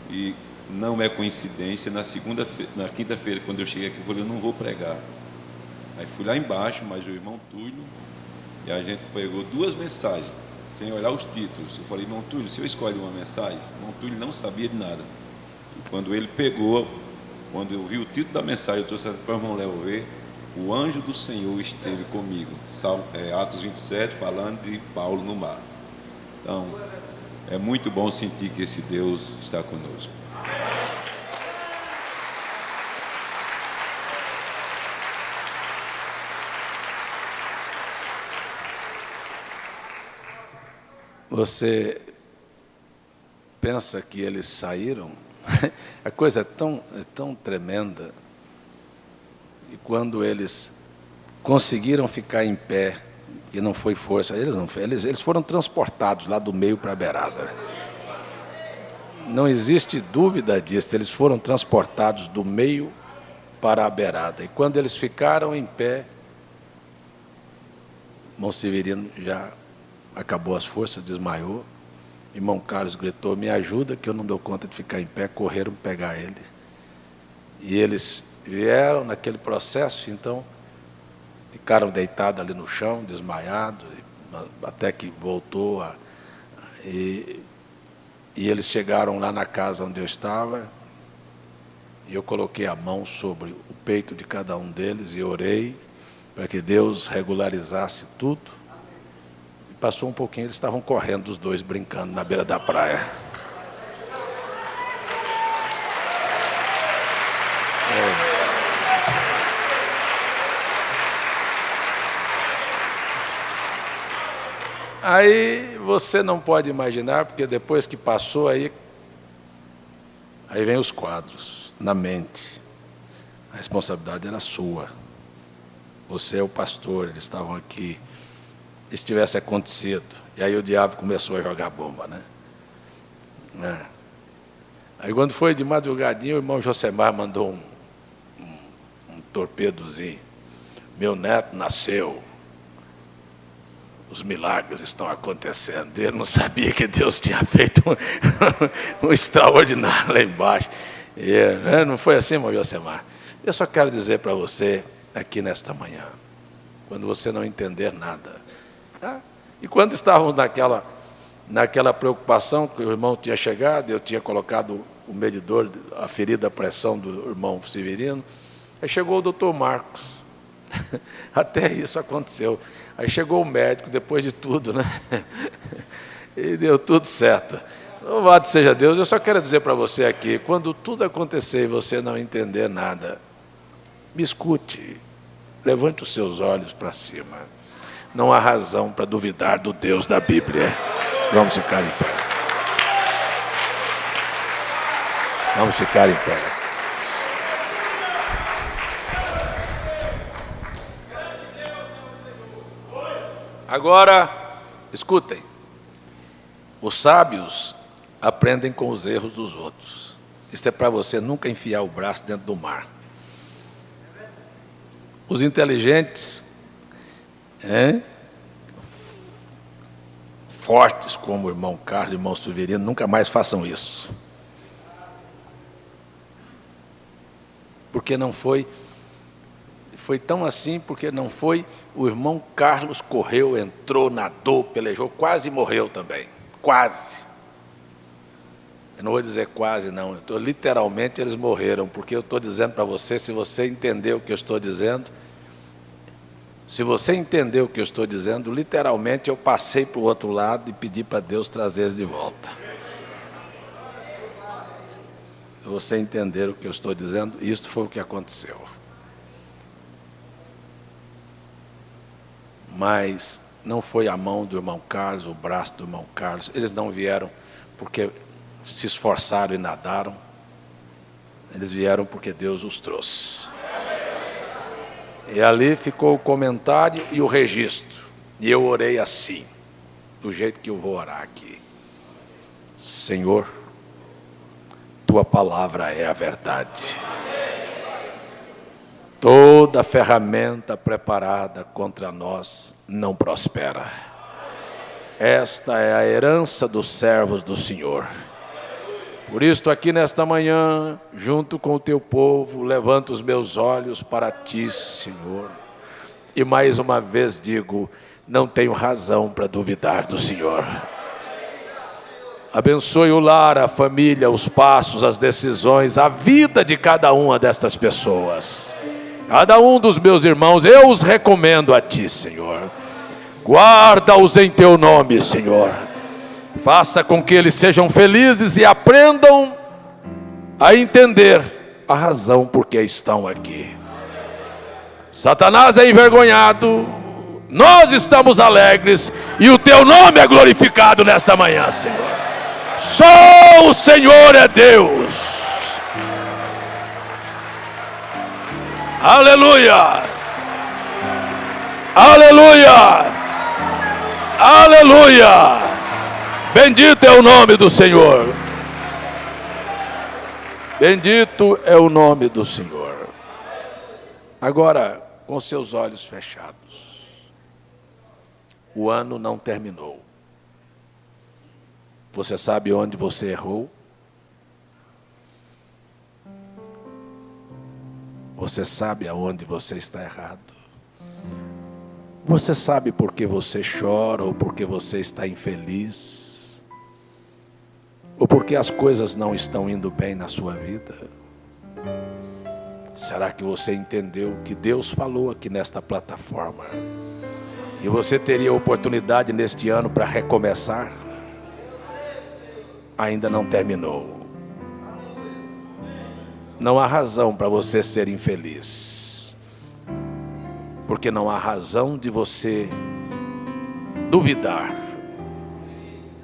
E não é coincidência, na quinta-feira, quando eu cheguei aqui, eu falei, eu não vou pregar. Aí fui lá embaixo, mas o irmão Túlio, e a gente pegou 2 mensagens, sem olhar os títulos. Eu falei, irmão Túlio, se eu escolher uma mensagem, o irmão Túlio não sabia de nada. E quando ele pegou, quando eu vi o título da mensagem, eu trouxe para o irmão Léo ver, o anjo do Senhor esteve comigo. Atos 27, falando de Paulo no mar. Então, é muito bom sentir que esse Deus está conosco. Você pensa que eles saíram? A coisa é tão tremenda. E quando eles conseguiram ficar em pé, e não foi força, eles foram transportados lá do meio para a beirada. Não existe dúvida disso, eles foram transportados do meio para a beirada. E quando eles ficaram em pé, irmão Severino já acabou as forças, desmaiou. Irmão Carlos gritou, me ajuda que eu não dou conta de ficar em pé. Correram pegar ele. E eles vieram naquele processo, então ficaram deitados ali no chão, desmaiados, até que voltou. E eles chegaram lá na casa onde eu estava, e eu coloquei a mão sobre o peito de cada um deles e orei para que Deus regularizasse tudo. Passou um pouquinho, eles estavam correndo, os dois brincando na beira da praia. Aí você não pode imaginar, porque depois que passou, aí vem os quadros na mente. A responsabilidade era sua. Você é o pastor, eles estavam aqui. Se tivesse acontecido, e aí o diabo começou a jogar bomba, né? Aí quando foi de madrugadinha, o irmão Josemar mandou um torpedozinho. Meu neto nasceu, os milagres estão acontecendo. Ele não sabia que Deus tinha feito um extraordinário lá embaixo. Não foi assim, irmão Josemar? Eu só quero dizer para você, aqui nesta manhã, quando você não entender nada, e quando estávamos naquela preocupação, que o irmão tinha chegado, eu tinha colocado o medidor, aferido a pressão do irmão Severino, aí chegou o doutor Marcos, até isso aconteceu, aí chegou o médico, depois de tudo, né? E deu tudo certo. Louvado seja Deus. Eu só quero dizer para você aqui, quando tudo acontecer e você não entender nada, me escute, levante os seus olhos para cima. Não há razão para duvidar do Deus da Bíblia. Vamos ficar em pé. Vamos ficar em pé. Agora, escutem. Os sábios aprendem com os erros dos outros. Isso é para você nunca enfiar o braço dentro do mar. Os inteligentes, fortes como o irmão Carlos e o irmão Severino, nunca mais façam isso. Porque não foi tão assim, porque não foi, o irmão Carlos correu, entrou, nadou, pelejou, quase morreu também, quase. Eu não vou dizer quase não, literalmente eles morreram, porque eu estou dizendo para você, se você entender o que eu estou dizendo, literalmente eu passei para o outro lado e pedi para Deus trazer eles de volta. Se você entender o que eu estou dizendo, isso foi o que aconteceu. Mas não foi a mão do irmão Carlos, o braço do irmão Carlos. Eles não vieram porque se esforçaram e nadaram. Eles vieram porque Deus os trouxe. E ali ficou o comentário e o registro. E eu orei assim, do jeito que eu vou orar aqui. Senhor, tua palavra é a verdade. Toda ferramenta preparada contra nós não prospera. Esta é a herança dos servos do Senhor. Por isso, aqui nesta manhã, junto com o teu povo, levanto os meus olhos para ti, Senhor. E mais uma vez digo, não tenho razão para duvidar do Senhor. Abençoe o lar, a família, os passos, as decisões, a vida de cada uma destas pessoas. Cada um dos meus irmãos, eu os recomendo a ti, Senhor. Guarda-os em teu nome, Senhor. Faça com que eles sejam felizes e aprendam a entender a razão por que estão aqui. Satanás é envergonhado, nós estamos alegres e o teu nome é glorificado nesta manhã, Senhor. Só o Senhor é Deus. Aleluia! Aleluia! Aleluia! Bendito é o nome do Senhor. Bendito é o nome do Senhor. Agora, com seus olhos fechados. O ano não terminou. Você sabe onde você errou? Você sabe aonde você está errado? Você sabe por que você chora ou por que você está infeliz? Ou porque as coisas não estão indo bem na sua vida? Será que você entendeu que Deus falou aqui nesta plataforma? Que você teria oportunidade neste ano para recomeçar? Ainda não terminou. Não há razão para você ser infeliz. Porque não há razão de você duvidar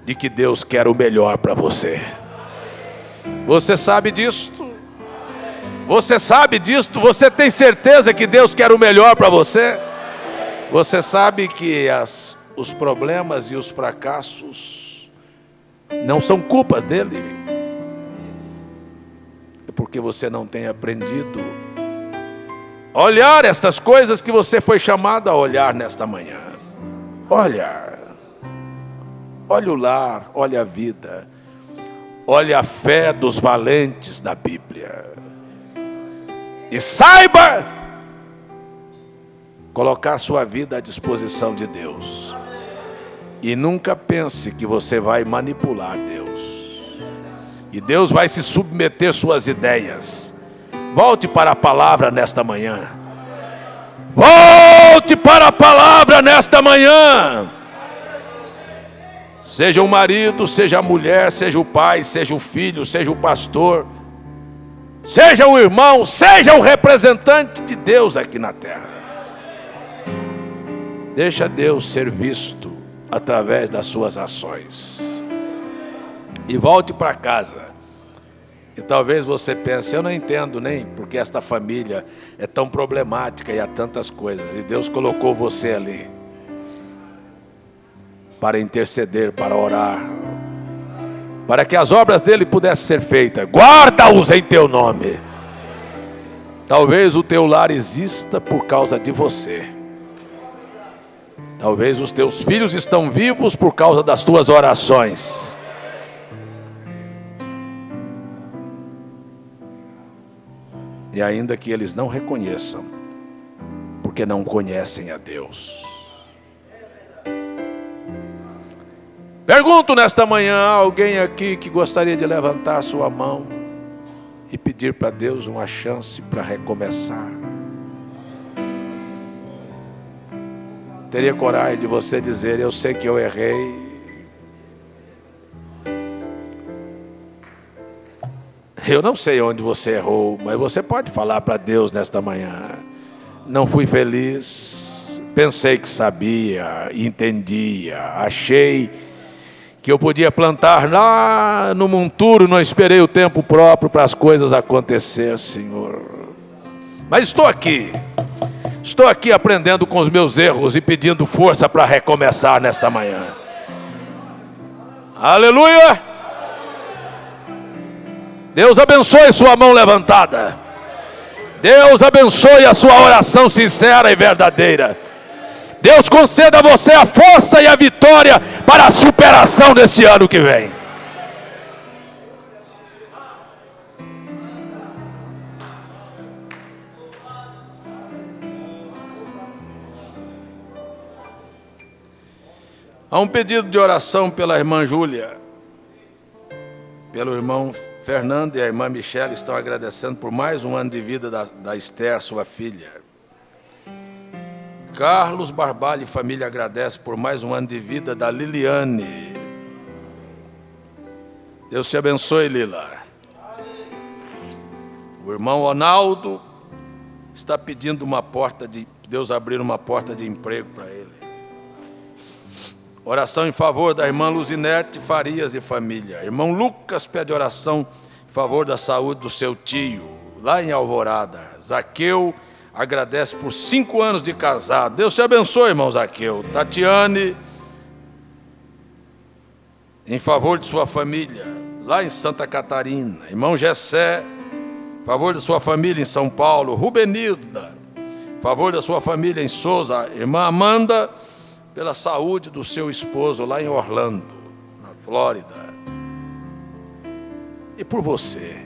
de que Deus quer o melhor para você. Você sabe disto? Você sabe disto? Você tem certeza que Deus quer o melhor para você? Você sabe que os problemas e os fracassos não são culpas dele? É porque você não tem aprendido a olhar estas coisas que você foi chamado a olhar nesta manhã. Olha o lar, olha a vida, olha a fé dos valentes da Bíblia. E saiba colocar sua vida à disposição de Deus. E nunca pense que você vai manipular Deus. E Deus vai se submeter suas ideias. Volte para a palavra nesta manhã. Volte para a palavra nesta manhã. Seja o marido, seja a mulher, seja o pai, seja o filho, seja o pastor, seja o irmão, seja o representante de Deus aqui na terra. Deixa Deus ser visto através das suas ações. E volte para casa. E talvez você pense, eu não entendo nem porque esta família é tão problemática e há tantas coisas. E Deus colocou você ali para interceder, para orar, para que as obras dele pudessem ser feitas. Guarda-os em teu nome. Talvez o teu lar exista por causa de você. Talvez os teus filhos estão vivos por causa das tuas orações. E ainda que eles não reconheçam, porque não conhecem a Deus. Pergunto nesta manhã, alguém aqui que gostaria de levantar sua mão e pedir para Deus uma chance para recomeçar? Teria coragem de você dizer: eu sei que eu errei, eu não sei onde você errou, mas você pode falar para Deus nesta manhã: não fui feliz, pensei que sabia, entendia, achei que eu podia plantar lá no monturo, não esperei o tempo próprio para as coisas acontecer, Senhor. Mas estou aqui aprendendo com os meus erros e pedindo força para recomeçar nesta manhã. Aleluia! Deus abençoe sua mão levantada. Deus abençoe a sua oração sincera e verdadeira. Deus conceda a você a força e a vitória para a superação deste ano que vem. Há um pedido de oração pela irmã Júlia, pelo irmão Fernando e a irmã Michele. Estão agradecendo por mais um ano de vida da Esther, sua filha. Carlos Barbalho e família agradece por mais um ano de vida da Liliane. Deus te abençoe, Lila. O irmão Ronaldo está pedindo Deus abrir uma porta de emprego para ele. Oração em favor da irmã Luzinete Farias e família. Irmão Lucas pede oração em favor da saúde do seu tio, lá em Alvorada. Zaqueu agradece por 5 anos de casado. Deus te abençoe, irmão Zaqueu. Tatiane, em favor de sua família, lá em Santa Catarina. Irmão Gessé, em favor da sua família em São Paulo. Rubenilda, em favor da sua família em Souza. Irmã Amanda, pela saúde do seu esposo lá em Orlando, na Flórida. E por você,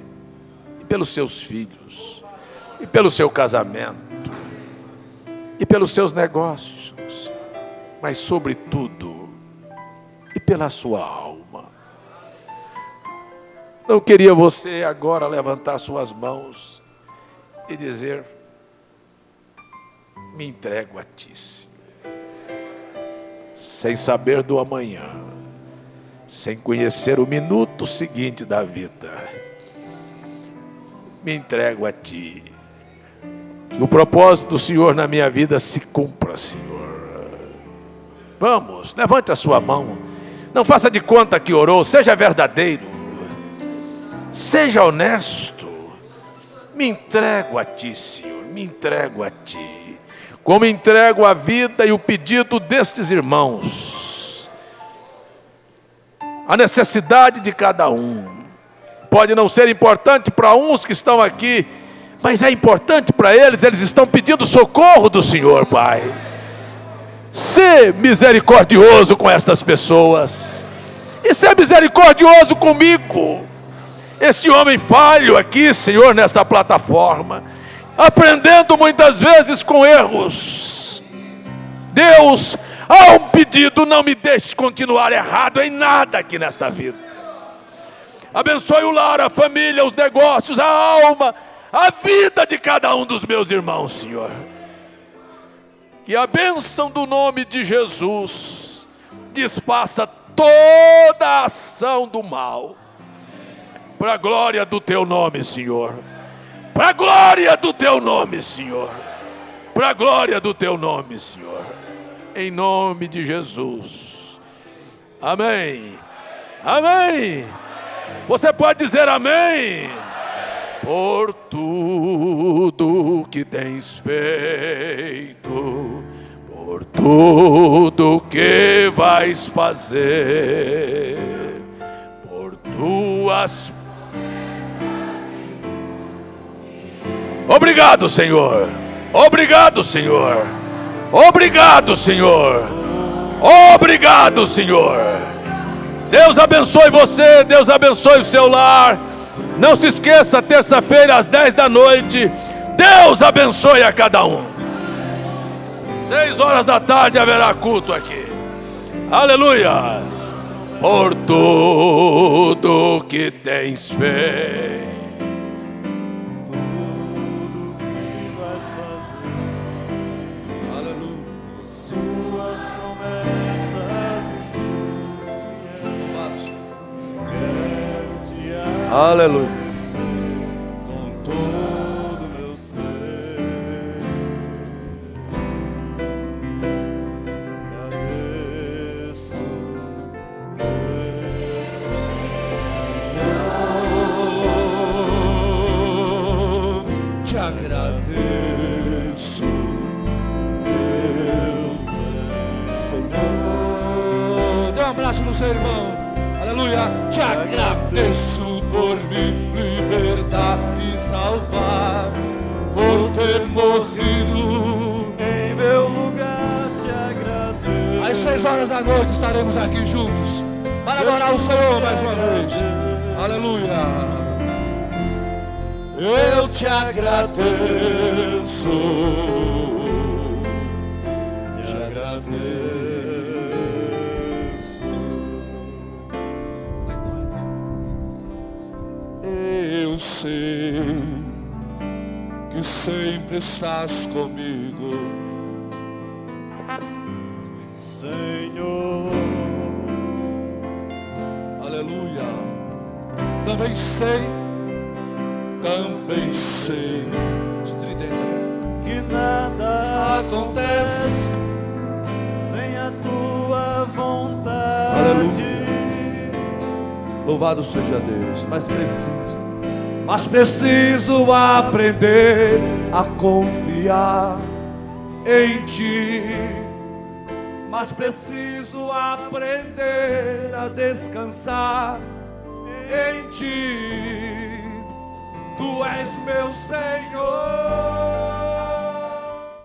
e pelos seus filhos, e pelo seu casamento, e pelos seus negócios, mas sobretudo, e pela sua alma. Não queria você agora levantar suas mãos e dizer: me entrego a ti, Senhor. Sem saber do amanhã, sem conhecer o minuto seguinte da vida, me entrego a ti. Que o propósito do Senhor na minha vida se cumpra, Senhor. Vamos, levante a sua mão. Não faça de conta que orou, seja verdadeiro, seja honesto. Me entrego a ti, Senhor, me entrego a ti. Como entrego a vida e o pedido destes irmãos. A necessidade de cada um. Pode não ser importante para uns que estão aqui, mas é importante para eles. Eles estão pedindo socorro do Senhor, Pai. Sê misericordioso com estas pessoas. E sê misericordioso comigo. Este homem falho aqui, Senhor, nesta plataforma, aprendendo muitas vezes com erros. Deus, há um pedido: não me deixes continuar errado em nada aqui nesta vida. Abençoe o lar, a família, os negócios, a alma, a vida de cada um dos meus irmãos, Senhor. Que a bênção do nome de Jesus desfaça toda a ação do mal, para a glória do teu nome, Senhor. Para a glória do teu nome, Senhor. Para a glória do teu nome, Senhor. Em nome de Jesus. Amém. Amém. Você pode dizer amém. Por tudo que tens feito, por tudo que vais fazer, por tuas Obrigado, Senhor. Obrigado, Senhor. Obrigado, Senhor. Obrigado, Senhor. Deus abençoe você, Deus abençoe o seu lar. Não se esqueça, terça-feira às 10 da noite. Deus abençoe a cada um. 6 horas da tarde haverá culto aqui. Aleluia. Por tudo que tens feito. Aleluia. Com todo meu ser, agradeço, Senhor, te agradeço, Deus, Senhor. Dê um abraço no seu irmão. Aleluia. Te agradeço por me libertar e salvar, por ter morrido em meu lugar. Te agradeço. Às 6 horas da noite estaremos aqui juntos para adorar o Senhor mais uma vez. Aleluia. Eu te agradeço, te agradeço. Eu sei que sempre estás comigo, Senhor. Aleluia. Também sei que nada acontece sem a tua vontade. Aleluia. Louvado seja Deus. Mas preciso aprender a confiar em Ti. Mas preciso aprender a descansar em Ti. Tu és meu Senhor.